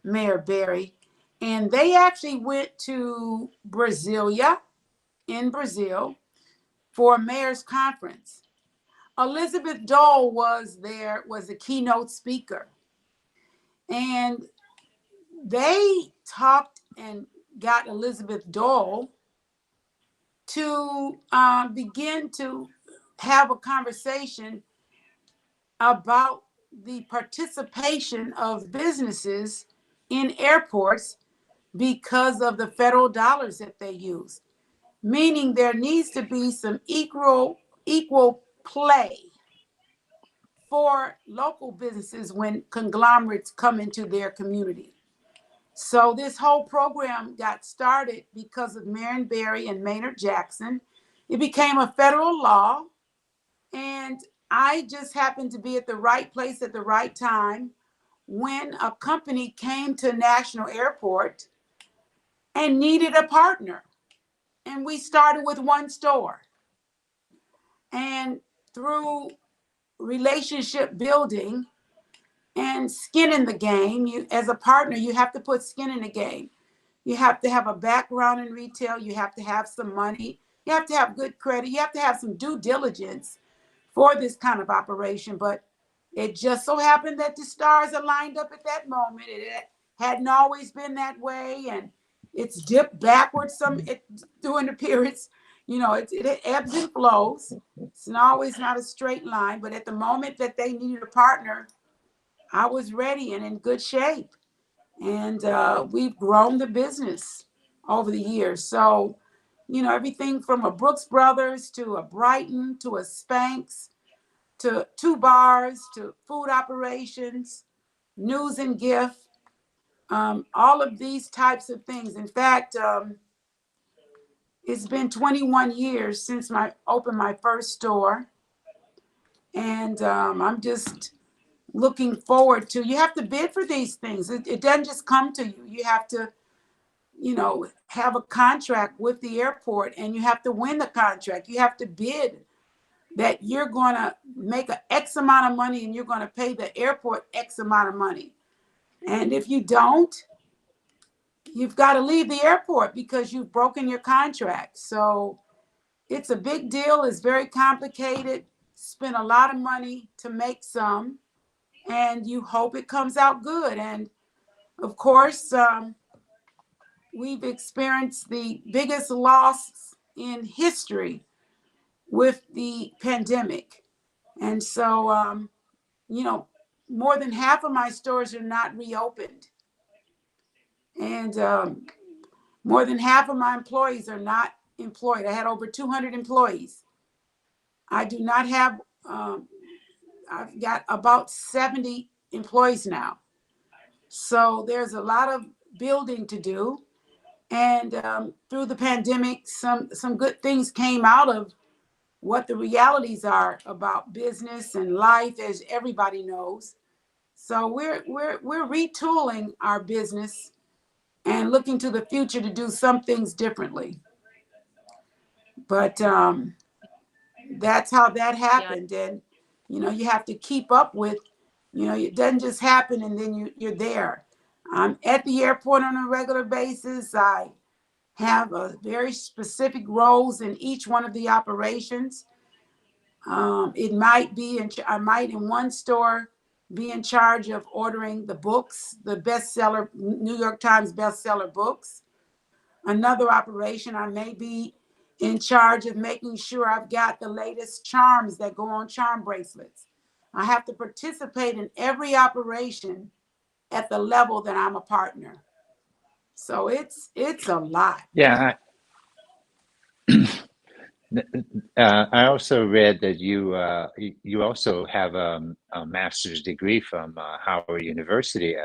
Mayor Barry, and they actually went to Brasilia in Brazil for a mayor's conference. Elizabeth Dole was the keynote speaker, and they talked and got Elizabeth Dole to begin to have a conversation about the participation of businesses in airports because of the federal dollars that they use, meaning there needs to be some equal play for local businesses when conglomerates come into their community. So this whole program got started because of Marion Barry and Maynard Jackson. It became a federal law, and I just happened to be at the right place at the right time when a company came to National Airport and needed a partner. And we started with one store. And through relationship building and skin in the game, as a partner, you have to put skin in the game. You have to have a background in retail. You have to have some money. You have to have good credit. You have to have some due diligence for this kind of operation. But it just so happened that the stars aligned up at that moment. It hadn't always been that way, and it's dipped backwards during the periods, it ebbs and flows. It's always not a straight line, but at the moment that they needed a partner, I was ready and in good shape. And we've grown the business over the years. So, everything from a Brooks Brothers to a Britton to a Spanx to 2 bars to food operations, news and gift, all of these types of things. In fact, it's been 21 years since I opened my first store. And I'm just looking forward to, you have to bid for these things. It doesn't just come to you. You have to, have a contract with the airport, and you have to win the contract. You have to bid that you're going to make an X amount of money and you're going to pay the airport X amount of money. And if you don't, you've got to leave the airport because you've broken your contract. So it's a big deal. It's very complicated. Spend a lot of money to make some, and you hope it comes out good. And of course, we've experienced the biggest loss in history with the pandemic. And so, more than half of my stores are not reopened. And more than half of my employees are not employed. I had over 200 employees. I do not have, I've got about 70 employees now. So there's a lot of building to do. And through the pandemic, some good things came out of what the realities are about business and life, as everybody knows. So we're retooling our business and looking to the future to do some things differently. But that's how that happened. And you have to keep up with, it doesn't just happen and then you're there. I'm at the airport on a regular basis. I have a very specific roles in each one of the operations. It might be, I might in one store be in charge of ordering the books, the bestseller, New York Times bestseller books. Another operation, I may be in charge of making sure I've got the latest charms that go on charm bracelets. I have to participate in every operation at the level that I'm a partner. So it's a lot. Yeah. I also read that you also have a master's degree from Howard University,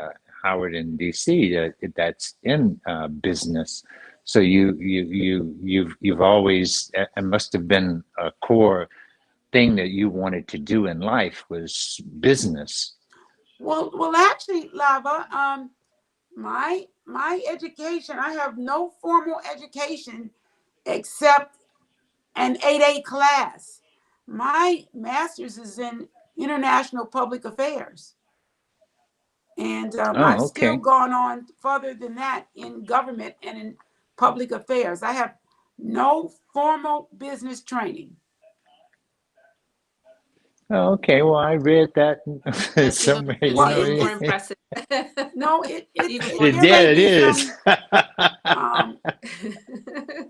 Howard in DC, that's in business. So you've always, it must have been a core thing that you wanted to do in life was business. Well, actually, Lava, my education, I have no formal education except an 8A class. My master's is in international public affairs. And I've still gone on further than that in government and in public affairs. I have no formal business training. Oh, okay. Well, I read that somewhere. Even more impressive. No, it is.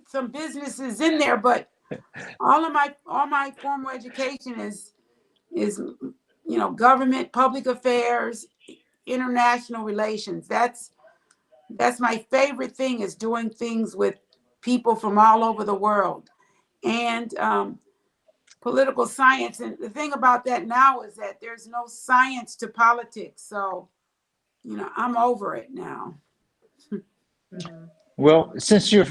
Some businesses in there, but all my formal education is government, public affairs, international relations. That's my favorite thing, is doing things with people from all over the world. And political science. And the thing about that now is that there's no science to politics. So, I'm over it now. Well, since you're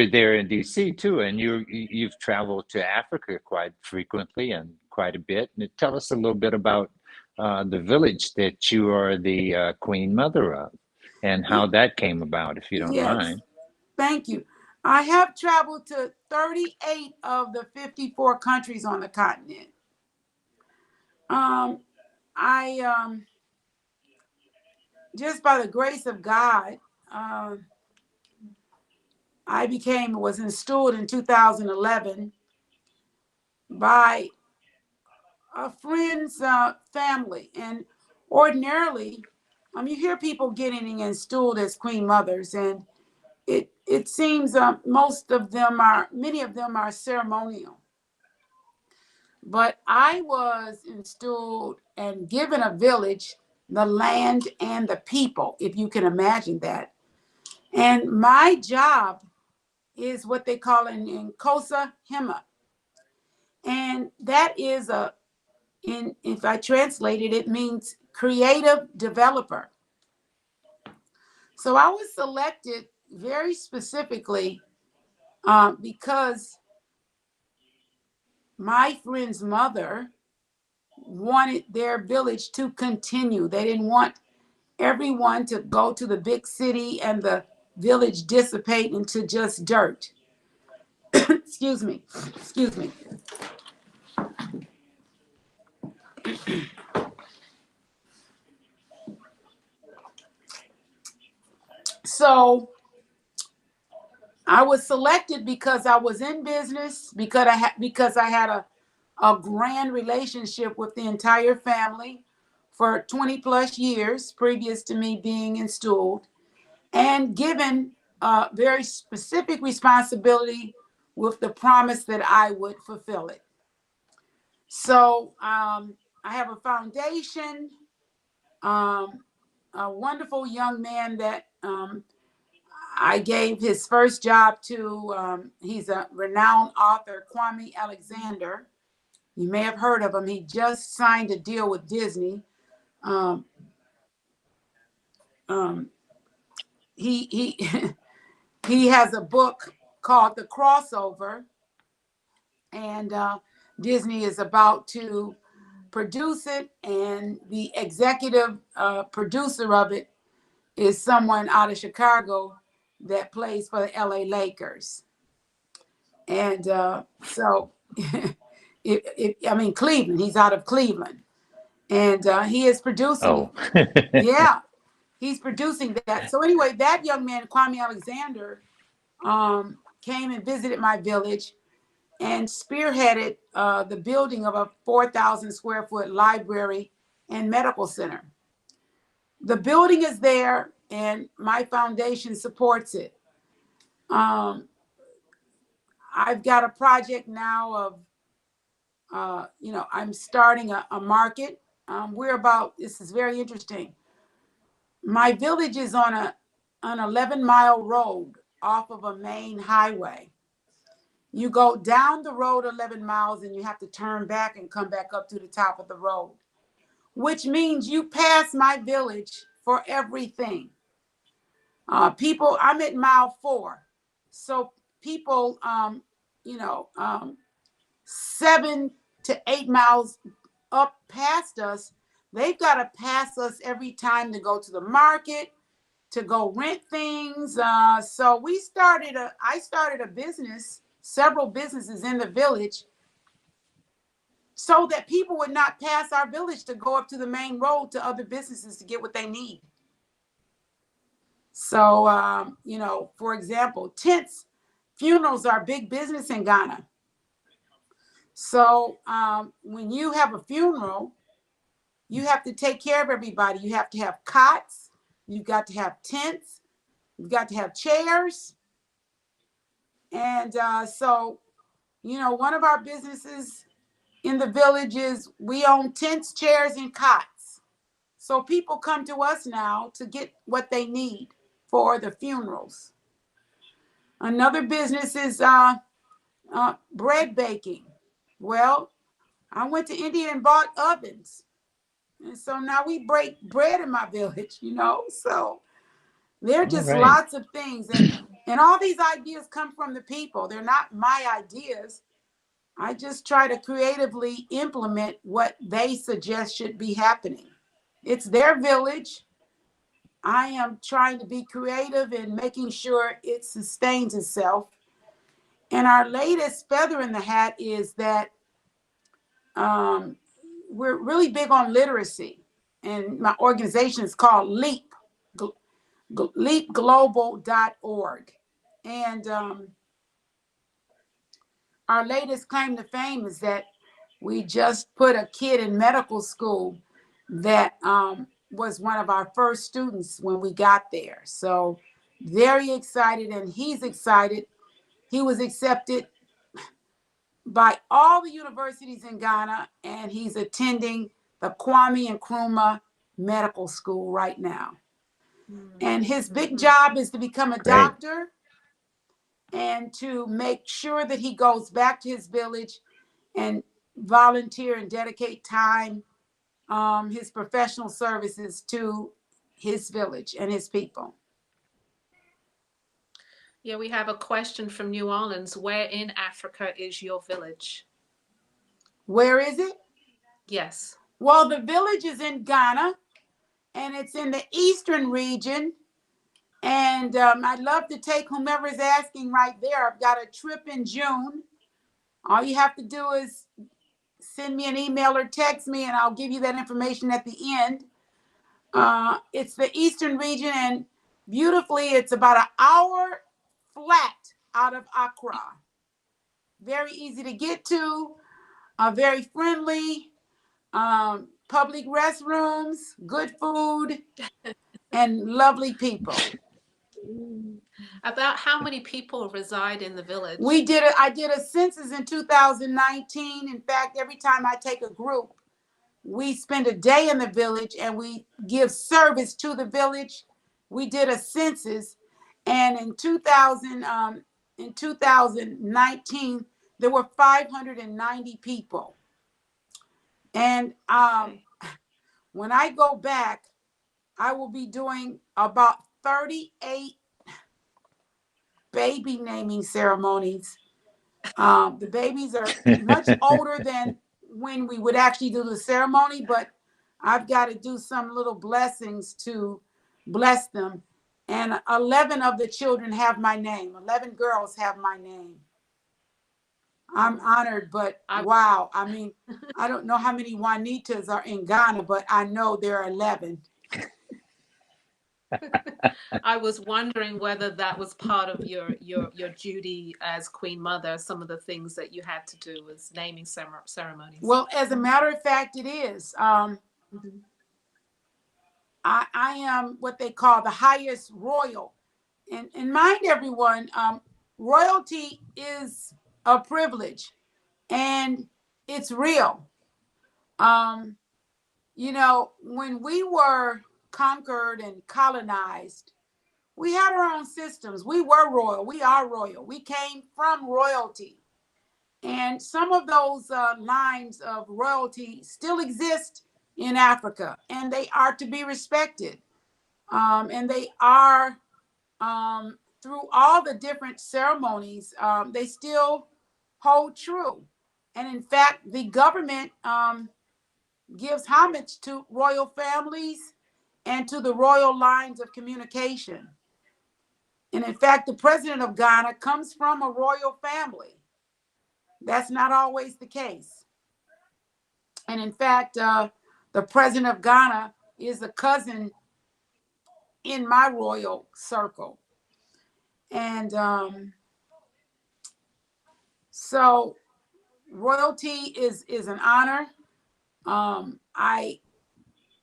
there in DC too, and you've traveled to Africa quite frequently and quite a bit, and tell us a little bit about the village that you are the Queen Mother of, and how that came about, if you don't mind. Thank you. I have traveled to 38 of the 54 countries on the continent. I just by the grace of God, I was installed in 2011 by a friend's family. And ordinarily, you hear people getting installed as queen mothers, and it seems many of them are ceremonial. But I was installed and given a village, the land and the people, if you can imagine that. And my job is what they call in Kosa Hema. And that is if I translate it, it means creative developer. So I was selected very specifically because my friend's mother wanted their village to continue. They didn't want everyone to go to the big city and the village dissipate into just dirt. Excuse me. Excuse me. So I was selected because I was in business, because I had a grand relationship with the entire family for 20 plus years previous to me being installed, and given a very specific responsibility with the promise that I would fulfill it. So I have a foundation, a wonderful young man that I gave his first job to. He's a renowned author, Kwame Alexander. You may have heard of him. He just signed a deal with Disney. He he has a book called The Crossover, and Disney is about to produce it, and the executive producer of it is someone out of Chicago that plays for the LA Lakers. And so, I mean, Cleveland, he's out of Cleveland. And he is producing. Oh. Yeah, he's producing that. So anyway, that young man, Kwame Alexander, came and visited my village and spearheaded the building of a 4,000 square foot library and medical center. The building is there, and my foundation supports it. I've got a project now of, I'm starting a market. This is very interesting. My village is on an 11-mile road off of a main highway. You go down the road 11 miles and you have to turn back and come back up to the top of the road, which means you pass my village for everything. People, I'm at mile 4. So people, 7 to 8 miles up past us, they've got to pass us every time to go to the market, to go rent things. So I started a business, several businesses in the village, so that people would not pass our village to go up to the main road to other businesses to get what they need. So, for example, tents, funerals are big business in Ghana. So when you have a funeral, you have to take care of everybody. You have to have cots. You've got to have tents. You've got to have chairs. And so, one of our businesses in the village is we own tents, chairs, and cots. So people come to us now to get what they need for the funerals. Another business is bread baking. Well, I went to India and bought ovens. And so now we break bread in my village, So there are just lots of things. And all these ideas come from the people. They're not my ideas. I just try to creatively implement what they suggest should be happening. It's their village. I am trying to be creative in making sure it sustains itself. And our latest feather in the hat is that we're really big on literacy. And my organization is called LEAP, leapglobal.org. And our latest claim to fame is that we just put a kid in medical school that was one of our first students when we got there. So very excited, and he's excited. He was accepted by all the universities in Ghana, and he's attending the Kwame Nkrumah Medical School right now. And his big job is to become a doctor and to make sure that he goes back to his village and volunteer and dedicate time, his professional services to his village and his people. Yeah, we have a question from New Orleans. Where in Africa is your village? Where is it? Yes. Well, the village is in Ghana, and it's in the eastern region. And I'd love to take whomever is asking right there. I've got a trip in June. All you have to do is send me an email or text me, and I'll give you that information at the end. It's the eastern region, and beautifully, it's about an hour flat out of Accra. Very easy to get to, very friendly, public restrooms, good food, and lovely people. About how many people reside in the village? I did a census in 2019. In fact, every time I take a group, we spend a day in the village and we give service to the village. We did a census, and in 2019, there were 590 people. And when I go back, I will be doing about 38 baby naming ceremonies. The babies are much older than when we would actually do the ceremony, but I've got to do some little blessings to bless them. And 11 of the children have my name. 11 girls have my name. I'm honored, but wow. I mean, I don't know how many Juanitas are in Ghana, but I know there are 11. I was wondering whether that was part of your duty as Queen Mother. Some of the things that you had to do was naming ceremonies. Well, as a matter of fact, it is. I am what they call the highest royal. And mind everyone, royalty is a privilege, and it's real. You know, when we were conquered and colonized, we had our own systems. We were royal. We are royal. We came from royalty. And some of those lines of royalty still exist in Africa, and they are to be respected. And they are, through all the different ceremonies, they still hold true. And in fact, the government gives homage to royal families and to the royal lines of communication. And in fact, the president of Ghana comes from a royal family. That's not always the case. And in fact, the president of Ghana is a cousin in my royal circle. And so royalty is an honor.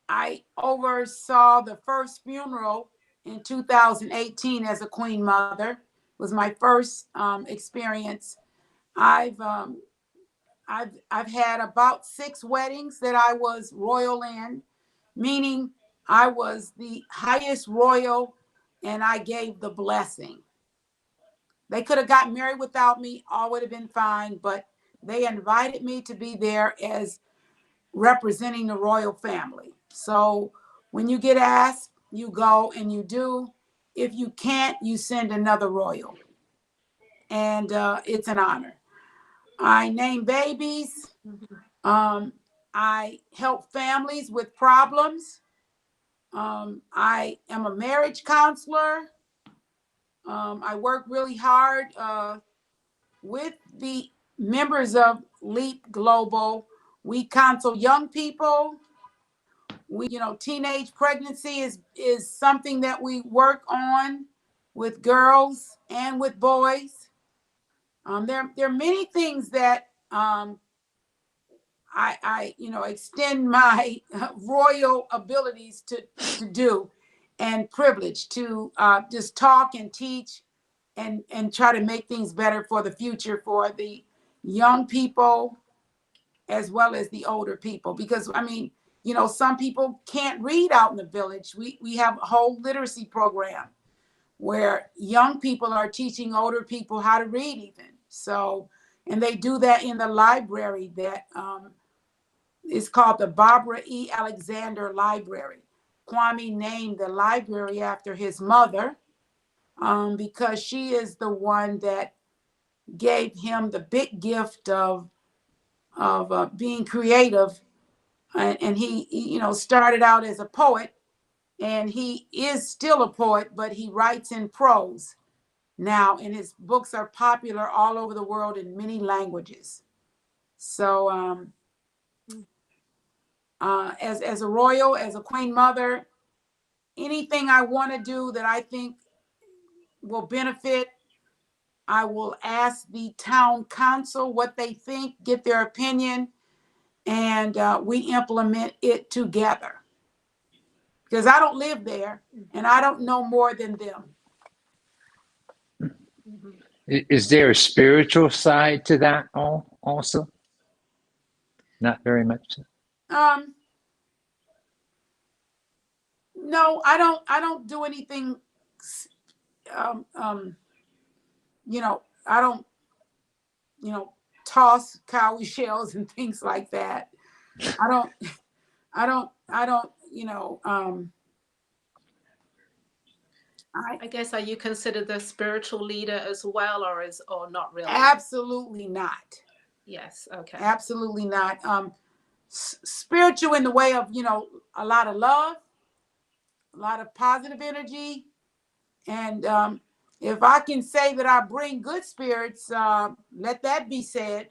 I oversaw the first funeral in 2018 as a Queen Mother. It was my first experience. I've had about 6 weddings that I was royal in, meaning I was the highest royal and I gave the blessing. They could have gotten married without me, all would have been fine, but they invited me to be there as representing the royal family. So when you get asked, you go and you do. If you can't, you send another royal. And it's an honor. I name babies. I help families with problems. I am a marriage counselor. I work really hard with the members of Leap Global. We counsel young people. Teenage pregnancy is something that we work on with girls and with boys. There are many things that I extend my royal abilities to do. and privilege to just talk and teach and try to make things better for the future for the young people as well as the older people. Because I mean, you know, some people can't read out in the village. We have a whole literacy program where young people are teaching older people how to read even. So, and they do that in the library that is called the Barbara E. Alexander Library. Kwame named the library after his mother because she is the one that gave him the big gift of being creative. And he, you know, started out as a poet, and he is still a poet, but he writes in prose now, and his books are popular all over the world in many languages. So as a royal, as a queen mother, anything I want to do that I think will benefit, I will ask the town council what they think, get their opinion, and we implement it together. Because I don't live there and I don't know more than them. Is there a spiritual side to that also? Not very much. No, I don't do anything. You know, I don't, you know, toss cowrie shells and things like that. I don't, you know, I guess, are you considered the spiritual leader as well, or not really? Absolutely not. Yes. Okay. Absolutely not. Spiritual in the way of, you know, a lot of love, a lot of positive energy. And if I can say that I bring good spirits, let that be said.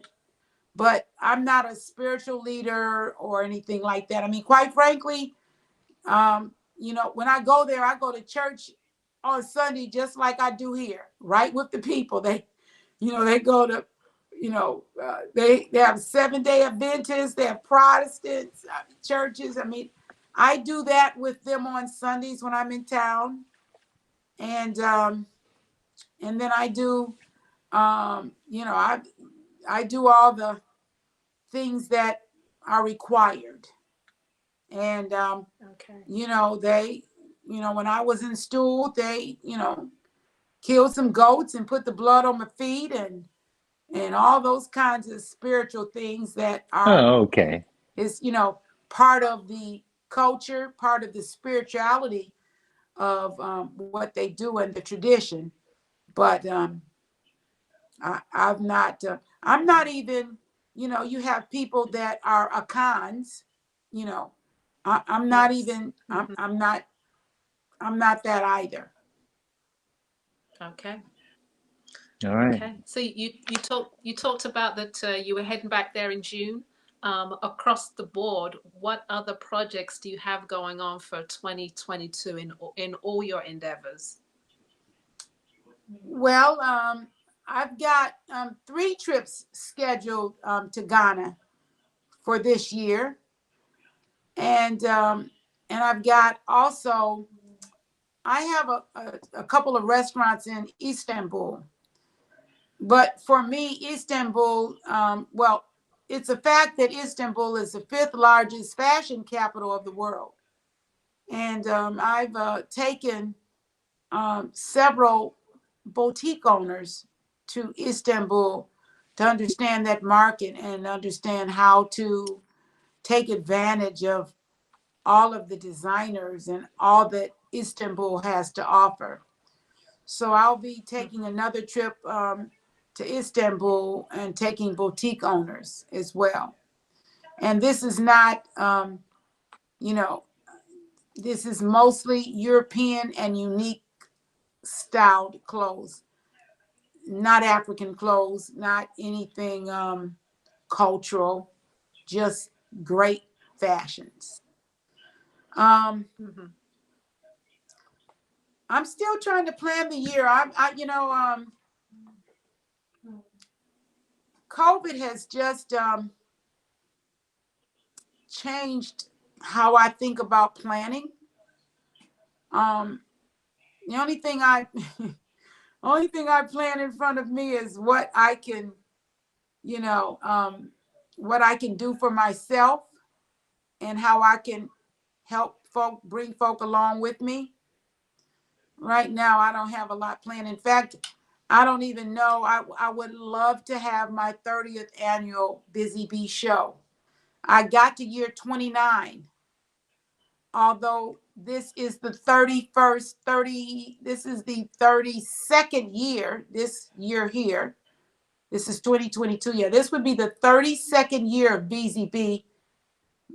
But I'm not a spiritual leader or anything like that. I mean, quite frankly, you know, when I go there, I go to church on Sunday just like I do here, right with the people. They, you know, they go to, you know, they have 7-day Adventists, they have Protestants churches. I mean, I do that with them on Sundays when I'm in town, and then I do, you know, I do all the things that are required. And Okay. you know, they, you know, when I was in school, they, you know, killed some goats and put the blood on my feet and all those kinds of spiritual things that are Oh, okay. is, you know, part of the culture, part of the spirituality of what they do and the tradition. But I'm not even, you know, you have people that are akans, you know, I'm not Yes. even, I'm not that either. Okay. All right. Okay. So you talked about that you were heading back there in June. Across the board, what other projects do you have going on for 2022 in all your endeavors? Well, I've got 3 trips scheduled to Ghana for this year, and I've got also, I have a couple of restaurants in Istanbul. But for me, Istanbul, well, it's a fact that Istanbul is the 5th largest fashion capital of the world. And I've taken several boutique owners to Istanbul to understand that market and understand how to take advantage of all of the designers and all that Istanbul has to offer. So I'll be taking another trip to Istanbul and taking boutique owners as well. And this is not, you know, this is mostly European and unique styled clothes, not African clothes, not anything cultural, just great fashions. Mm-hmm. I'm still trying to plan the year. You know, COVID has just changed how I think about planning. Um, the only thing I only thing I plan in front of me is what I can, you know, what I can do for myself and how I can help folk, bring folk along with me. Right now, I don't have a lot planned. In fact, I don't even know. I would love to have my 30th annual BusyBee show. I got to year 29, although this is the 31st, this is the 32nd year, this year here. This is 2022. Yeah, this would be the 32nd year of BusyBee,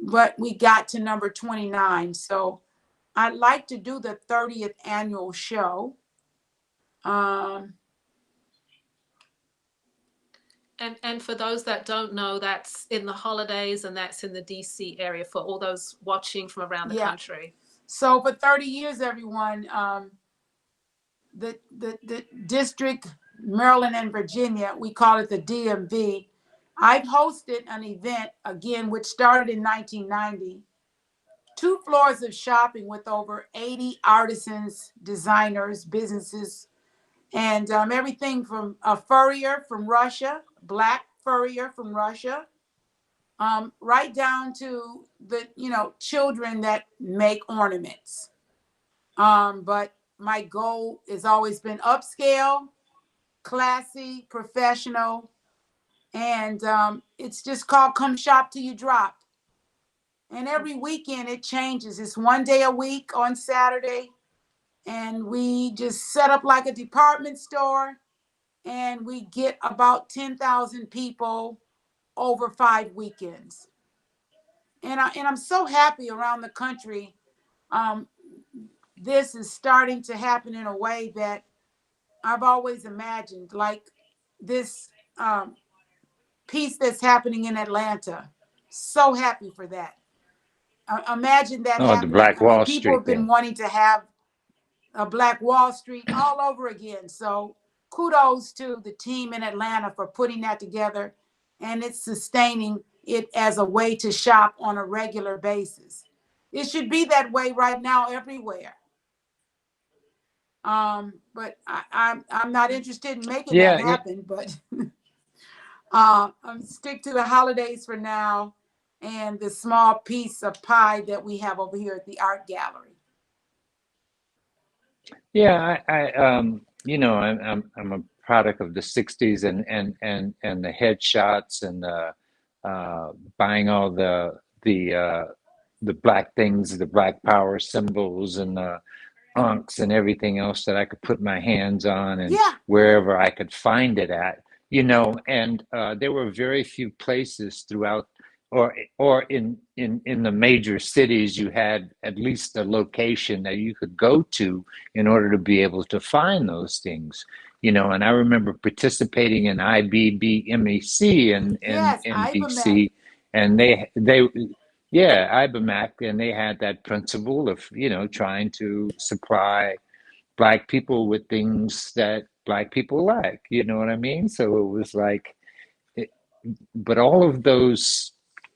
but we got to number 29. So I'd like to do the 30th annual show. Um, And for those that don't know, that's in the holidays and that's in the DC area for all those watching from around the yeah. country. So for 30 years, everyone, the district, Maryland and Virginia, we call it the DMV. I've hosted an event, again, which started in 1990, 2 floors of shopping with over 80 artisans, designers, businesses, and everything from a furrier from Russia, black furrier from Russia, right down to the, children that make ornaments. But my goal has always been upscale, classy, professional, and it's just called Come Shop Till You Drop. And every weekend it changes. It's one day a week on Saturday, and we just set up like a department store, and we get about 10,000 people over 5 weekends. And I'm so happy around the country. Um, this is starting to happen in a way that I've always imagined, like this piece that's happening in Atlanta. So happy for that. Imagine that Oh, the happening. Black I mean, Wall people Street have been thing. wanting to have a Black Wall Street all over again. So kudos to the team in Atlanta for putting that together, and it's sustaining it as a way to shop on a regular basis. It should be that way right now everywhere. But I'm not interested in making that Yeah, happen. But stick to the holidays for now, and the small piece of pie that we have over here at the art gallery. yeah. I'm a product of the '60s and the headshots and buying all the black things, the black power symbols and the unks and everything else that I could put my hands on and Yeah, wherever I could find it at, and there were very few places throughout or in the major cities you had at least a location that you could go to in order to be able to find those things. And I remember participating in IBBMEC yes, in Ivermectin. DC, and they yeah, Ibermac, and they had that principle of, trying to supply black people with things that black people like. You know what I mean? So it was like, it, but all of those,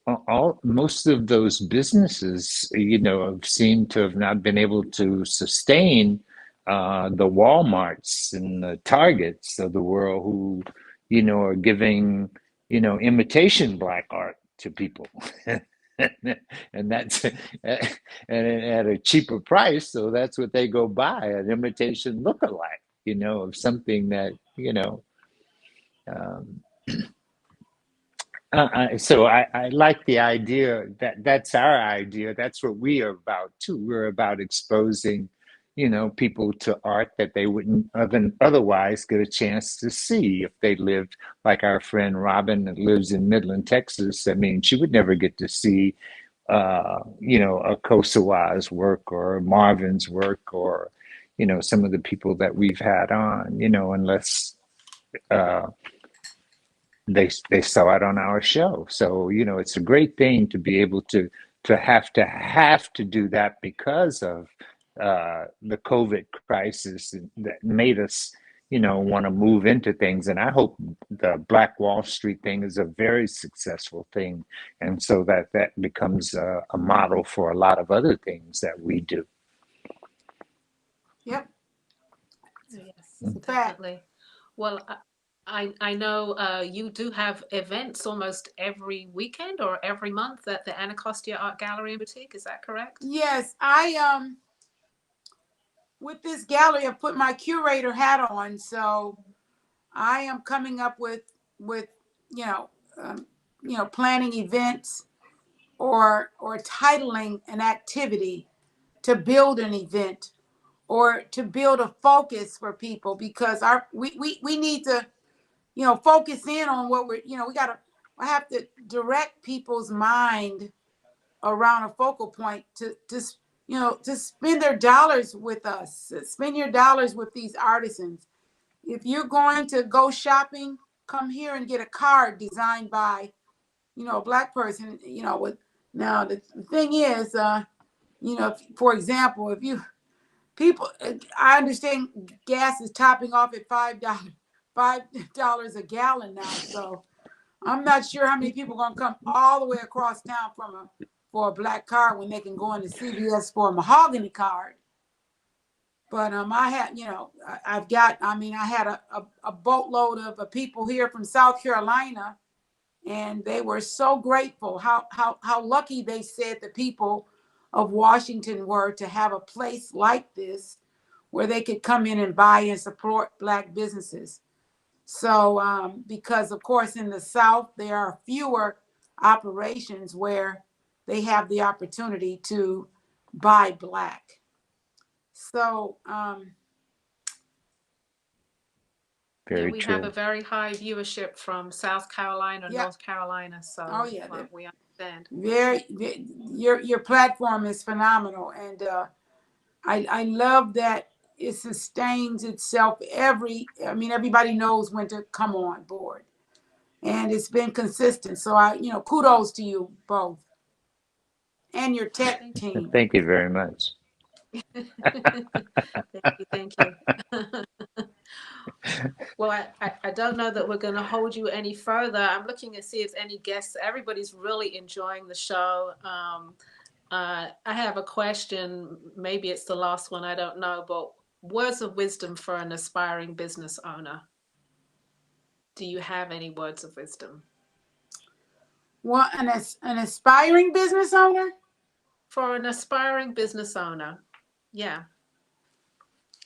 all most of those businesses, have seemed to have not been able to sustain the Walmarts and the Targets of the world who, are giving, imitation black art to people. And that's and at a cheaper price, so that's what they go buy, an imitation look-alike, of something that, um, so I like the idea that that's our idea. That's what we are about too. We're about exposing, people to art that they wouldn't otherwise get a chance to see if they lived, like our friend Robin that lives in Midland, Texas. I mean, she would never get to see, a Kosawa's work or Marvin's work or, some of the people that we've had on, unless uh, they saw it on our show. So, it's a great thing to be able to have to do that because of the COVID crisis that made us, want to move into things. And I hope the Black Wall Street thing is a very successful thing, and so that becomes a model for a lot of other things that we do. Yep. Yes, It's a fact. definitely. Well, I know you do have events almost every weekend or every month at the Anacostia Art Gallery and Boutique. Is that correct? Yes, I with this gallery, I put my curator hat on, so I am coming up with you know um, planning events or titling an activity to build an event or to build a focus for people because we need to focus in on what we're we gotta I have to direct people's mind around a focal point to spend their dollars with us, spend your dollars with these artisans. If you're going to go shopping, come here and get a card designed by a black person. With now the thing is, for example, if you people, I understand gas is topping off at $5 a gallon now. So I'm not sure how many people are gonna come all the way across town for a black card when they can go into CVS for a mahogany card. But I had, I've got, I had a boatload of people here from South Carolina, and they were so grateful how lucky they said the people of Washington were to have a place like this where they could come in and buy and support black businesses. So because of course in the South there are fewer operations where they have the opportunity to buy black. So Yeah, Very we have a true. very high viewership from South Carolina, yeah, North Carolina, oh so yeah, we understand. your platform is phenomenal, and I love that it sustains itself everybody knows when to come on board, and it's been consistent. So kudos to you both and your tech Thank team. Thank you very much. you. Thank you. Well, I don't know that we're going to hold you any further. I'm looking to see if any guests, everybody's really enjoying the show. I have a question. Maybe it's the last one, I don't know, but words of wisdom for an aspiring business owner. Do you have any words of wisdom? Well, an aspiring business owner. For an aspiring business owner, yeah.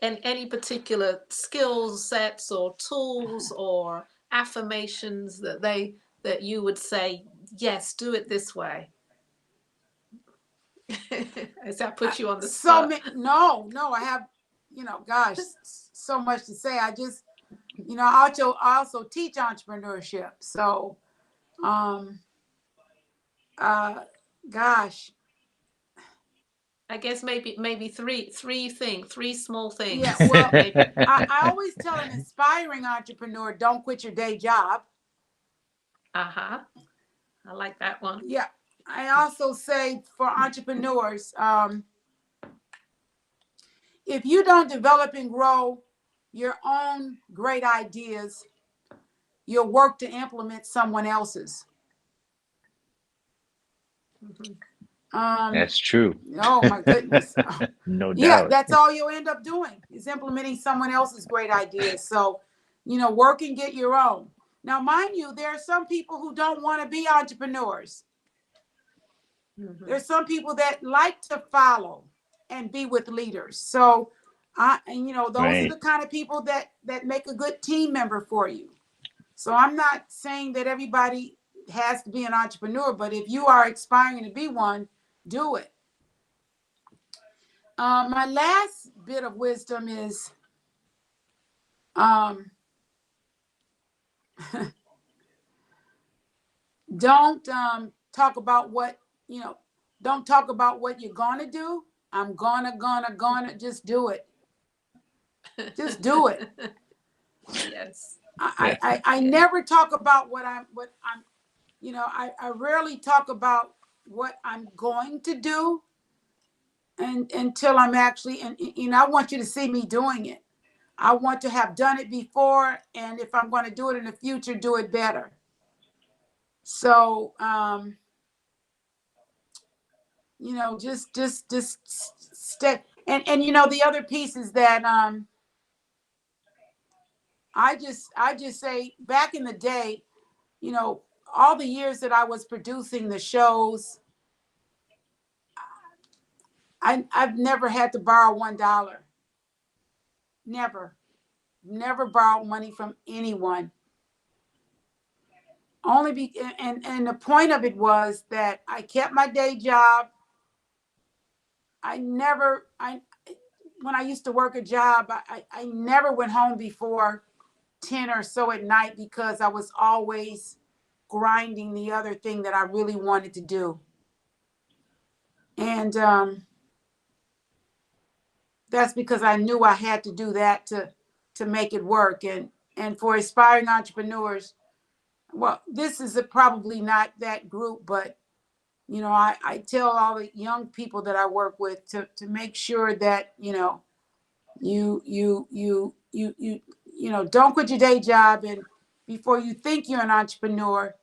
And any particular skill sets or tools or affirmations that you would say, yes, do it this way. Does that put you on the So spot? no, I have, gosh, so much to say. I just, I also teach entrepreneurship. So, um, uh, gosh, I guess maybe three small yeah. things. Well, Maybe. I always tell an aspiring entrepreneur, don't quit your day job. Uh-huh. I like that one. Yeah. I also say for entrepreneurs, if you don't develop and grow your own great ideas, you'll work to implement someone else's. Mm-hmm. That's true. Oh my goodness. No Yeah, doubt. that's all you'll end up doing is implementing someone else's great ideas. So, work and get your own. Now, mind you, there are some people who don't want to be entrepreneurs. Mm-hmm. There's some people that like to follow and be with leaders. So, those are Right. the kind of people that make a good team member for you. So I'm not saying that everybody has to be an entrepreneur, but if you are aspiring to be one, do it. My last bit of wisdom is um, don't talk about don't talk about what you're gonna do. I'm gonna just do it. Just do it. Yes. Yeah. I Yeah. never talk about what I'm I rarely talk about what I'm going to do and until I'm actually and I want you to see me doing it. I want to have done it before, and if I'm going to do it in the future, do it better. So just stay. And you know, the other piece is that I just say back in the day, you know, all the years that I was producing the shows, I've never had to borrow $1. Never. Never borrowed money from anyone. Only and the point of it was that I kept my day job. I never I when I used to work a job, I never went home before 10 or so at night because I was always grinding the other thing that I really wanted to do. And that's because I knew I had to do that to make it work. And for aspiring entrepreneurs, well, this is probably not that group, but you know, I tell all the young people that I work with to make sure that, you know, you know, don't quit your day job, and before you think you're an entrepreneur,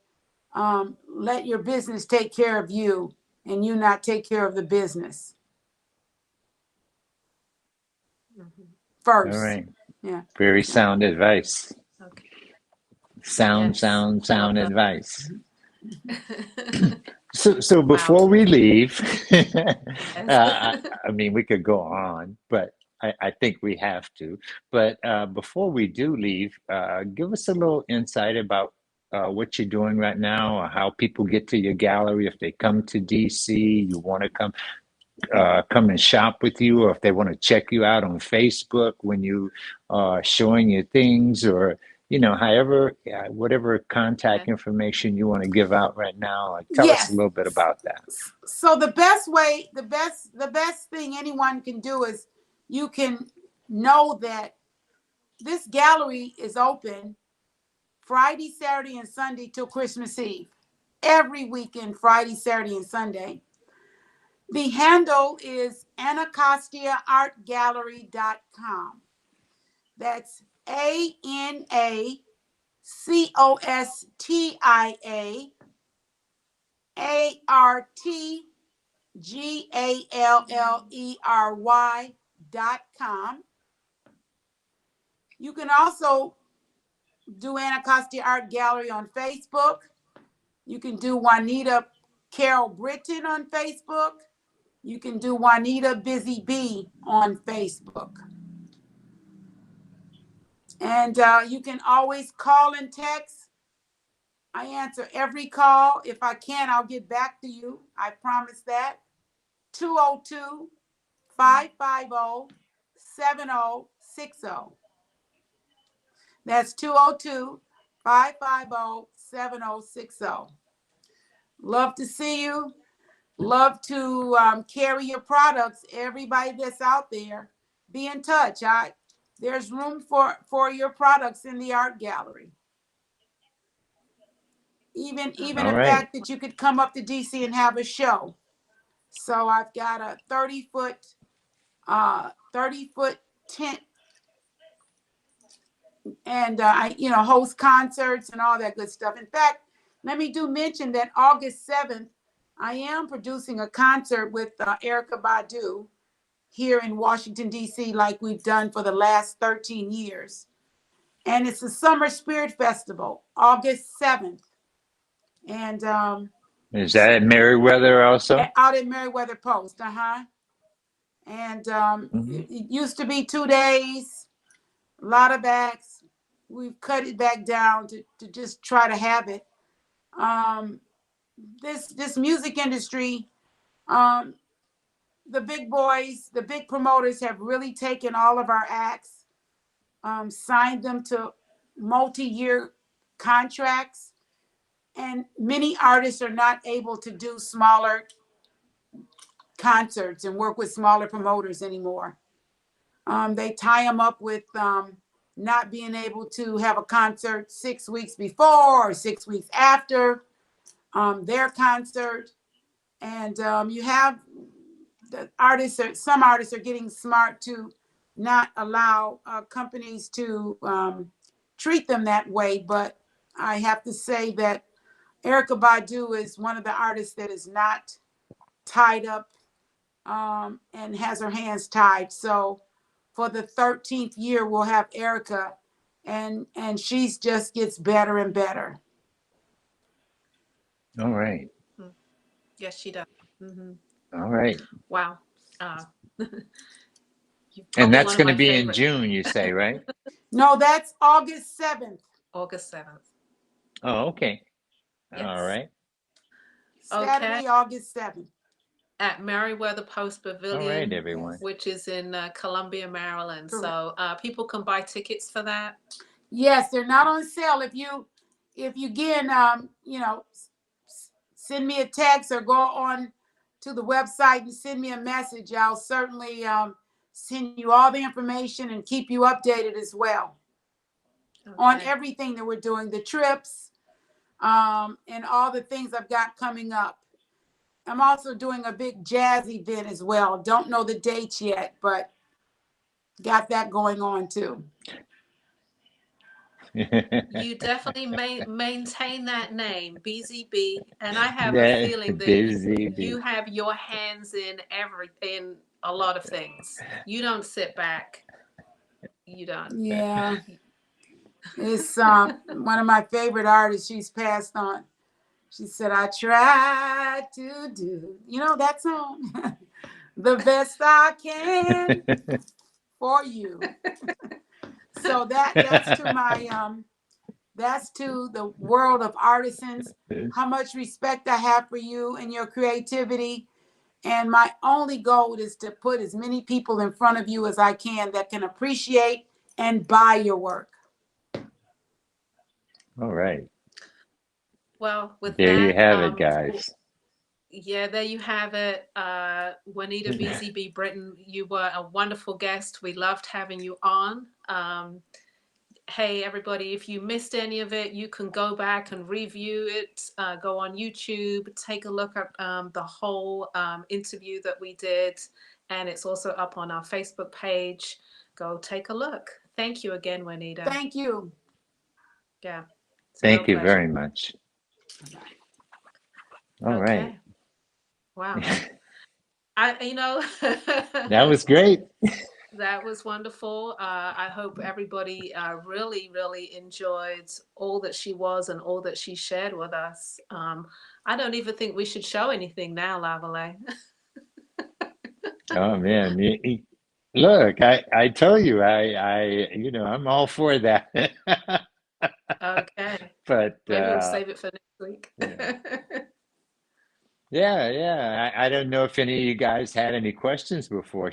let your business take care of you and you not take care of the business All first. right. Yeah. Very sound advice. Okay. Sound, Yes. sound, sound Love advice. that. So Wow. before we leave, Yes. I mean, we could go on, but I think we have to. But before we do leave, give us a little insight about what you're doing right now, or how people get to your gallery if they come to DC. You want to come and shop with you, or if they want to check you out on Facebook when you are showing your things, or however, whatever contact Okay. information you want to give out right now. Like, tell us a Yes. little bit about that. So the best way, the best thing anyone can do is you can know that this gallery is open Friday, Saturday, and Sunday till Christmas Eve. Every weekend, Friday, Saturday, and Sunday. The handle is anacostiaartgallery.com. That's AnaCostiaArtGallery.com. You can also do Anacostia Art Gallery on Facebook. You can do Juanita Carol Britton on Facebook. You can do Juanita BusyBee on Facebook. And you can always call and text. I answer every call. If I can, I'll get back to you. I promise that. 202 550 7060. That's 202 550 7060. Love to see you. Love to carry your products. Everybody that's out there, be in touch. There's room for your products in the art gallery. Even All the right. fact that you could come up to DC and have a show. So I've got a 30-foot tent, and I host concerts and all that good stuff. In fact, let me mention that August 7th, I am producing a concert with Erykah Badu here in Washington, D.C., like we've done for the last 13 years. And it's the Summer Spirit Festival, August 7th. And Is that at Meriwether also? out at Meriwether Post, And Mhm. it used to be 2 days, a lot of acts. We've cut it back down to just try to have it. This music industry, the big boys, the big promoters have really taken all of our acts, signed them to multi-year contracts, and many artists are not able to do smaller concerts and work with smaller promoters anymore. They tie them up with not being able to have a concert 6 weeks before or 6 weeks after their concert. And you have some artists are getting smart to not allow companies to treat them that way. But I have to say that Erykah Badu is one of the artists that is not tied up and has her hands tied. So for the 13th year, we'll have Erica, and she's just gets better and better. All right. Yes, she does. Mm-hmm. All right. Wow. And Probably that's one of going to my be in favorite. June, you say, right? No, that's August 7th. August 7th. Oh, okay. Yes. All right. Saturday, Okay. August 7th. At Meriwether Post All Pavilion, right, everyone. which is in Columbia, Maryland. Correct. So people can buy tickets for that. Yes, they're not on sale. If you again, send me a text or go on to the website and send me a message, I'll certainly send you all the information and keep you updated as well on Okay. everything that we're doing, the trips, and all the things I've got coming up. I'm also doing a big jazz event as well. Don't know the dates yet, but got that going on too. You definitely maintain that name, BusyBee, and I have a That feeling that busy. you have your hands in a lot of things. You don't sit back. You don't. Yeah, it's one of my favorite artists. She's passed on. She said, "I tried to do, that song, the best I can for you." So that's to my that's to the world of artisans, how much respect I have for you and your creativity. And my only goal is to put as many people in front of you as I can that can appreciate and buy your work. All right. Well, with There you that, have it, guys. yeah, there you have it. Juanita BusyBee Britton, you were a wonderful guest. We loved having you on. Hey, everybody, if you missed any of it, you can go back and review it. Go on YouTube, take a look at the whole interview that we did. And it's also up on our Facebook page. Go take a look. Thank you again, Juanita. Thank you. Yeah. Thank you very much. All right. Wow. That was great. That was wonderful. I hope everybody really, really enjoyed all that she was and all that she shared with us. I don't even think we should show anything now, Lavalais. Oh man, look, I tell you, I'm all for that. Okay. But Maybe we'll save it for next week. yeah. I don't know if any of you guys had any questions before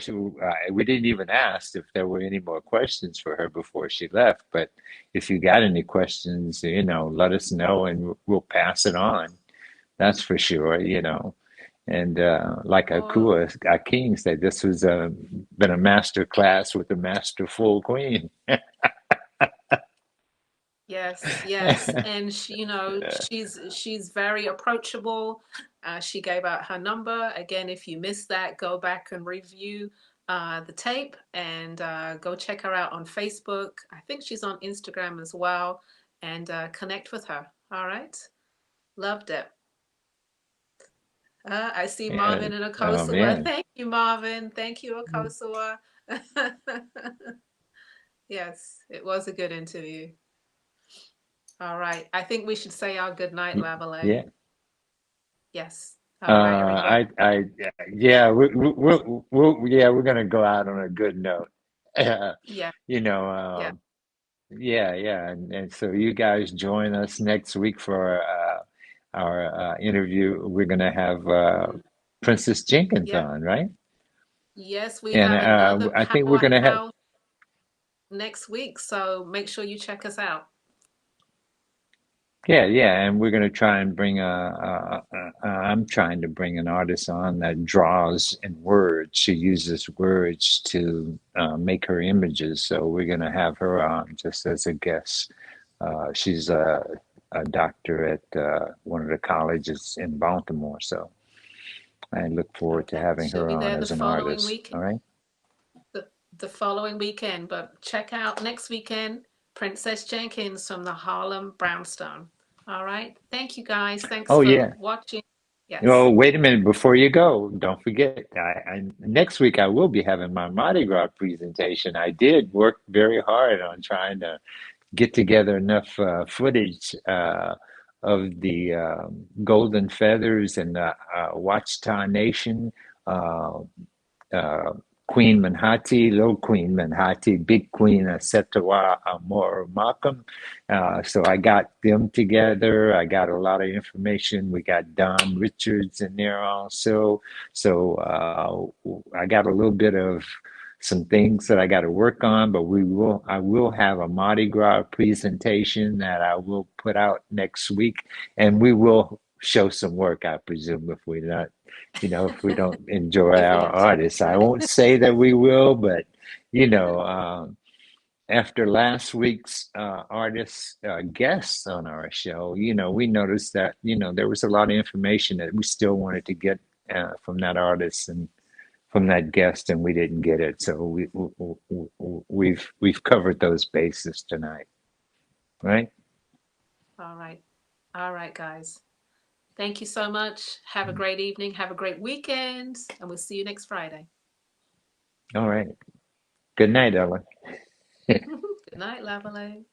we didn't even ask if there were any more questions for her before she left. But if you got any questions, let us know and we'll pass it on. That's for sure, And like Akeem said, this was been a master class with a masterful queen. Yes. And she's very approachable. She gave out her number. Again, if you missed that, go back and review the tape and go check her out on Facebook. I think she's on Instagram as well, and connect with her. All right. Loved it. I see Marvin and Oh Akosua. man. Thank you, Marvin. Thank you, Akosua. Yes, it was a good interview. All right. I think we should say our good night, Lavalais. Yeah. Yes. All right, everybody. Yeah, we're gonna go out on a good note. Yeah. Yeah, and so you guys join us next week for our interview. We're gonna have Princess Jenkins Yeah. on, right? Yes, we And have another I think we're gonna have. powerhouse next week, so make sure you check us out. Yeah, and we're going to try and bring I'm trying to bring an artist on that draws in words. She uses words to make her images, so we're going to have her on just as a guest. She's a doctor at one of the colleges in Baltimore, so I look forward to having She'll her be on there the as an following artist. week. All right. The following weekend, but check out next weekend Princess Jenkins from the Harlem Brownstone. All right. Thank you guys. Thanks Oh for yeah. watching. Yes. Oh, wait a minute before you go. Don't forget, next week I will be having my Mardi Gras presentation. I did work very hard on trying to get together enough footage of the Golden Feathers and the Watchtower Nation. Uh, uh, Queen Manhattan, Little Queen Manhattan, Big Queen Setawa Amor Malcolm. So I got them together. I got a lot of information. We got Don Richards in there also. So I got a little bit of some things that I got to work on, but I will have a Mardi Gras presentation that I will put out next week, and we will show some work, I presume, if we not, if we don't enjoy If we our have to, artists. I right? won't say that we will, but you know, after last week's artist guests on our show, we noticed that there was a lot of information that we still wanted to get from that artist and from that guest, and we didn't get it. So we've covered those bases tonight, right? All right. All right, guys. Thank you so much. Have a great evening. Have a great weekend. And we'll see you next Friday. All right. Good night, Ellen. Good night, Lavalais.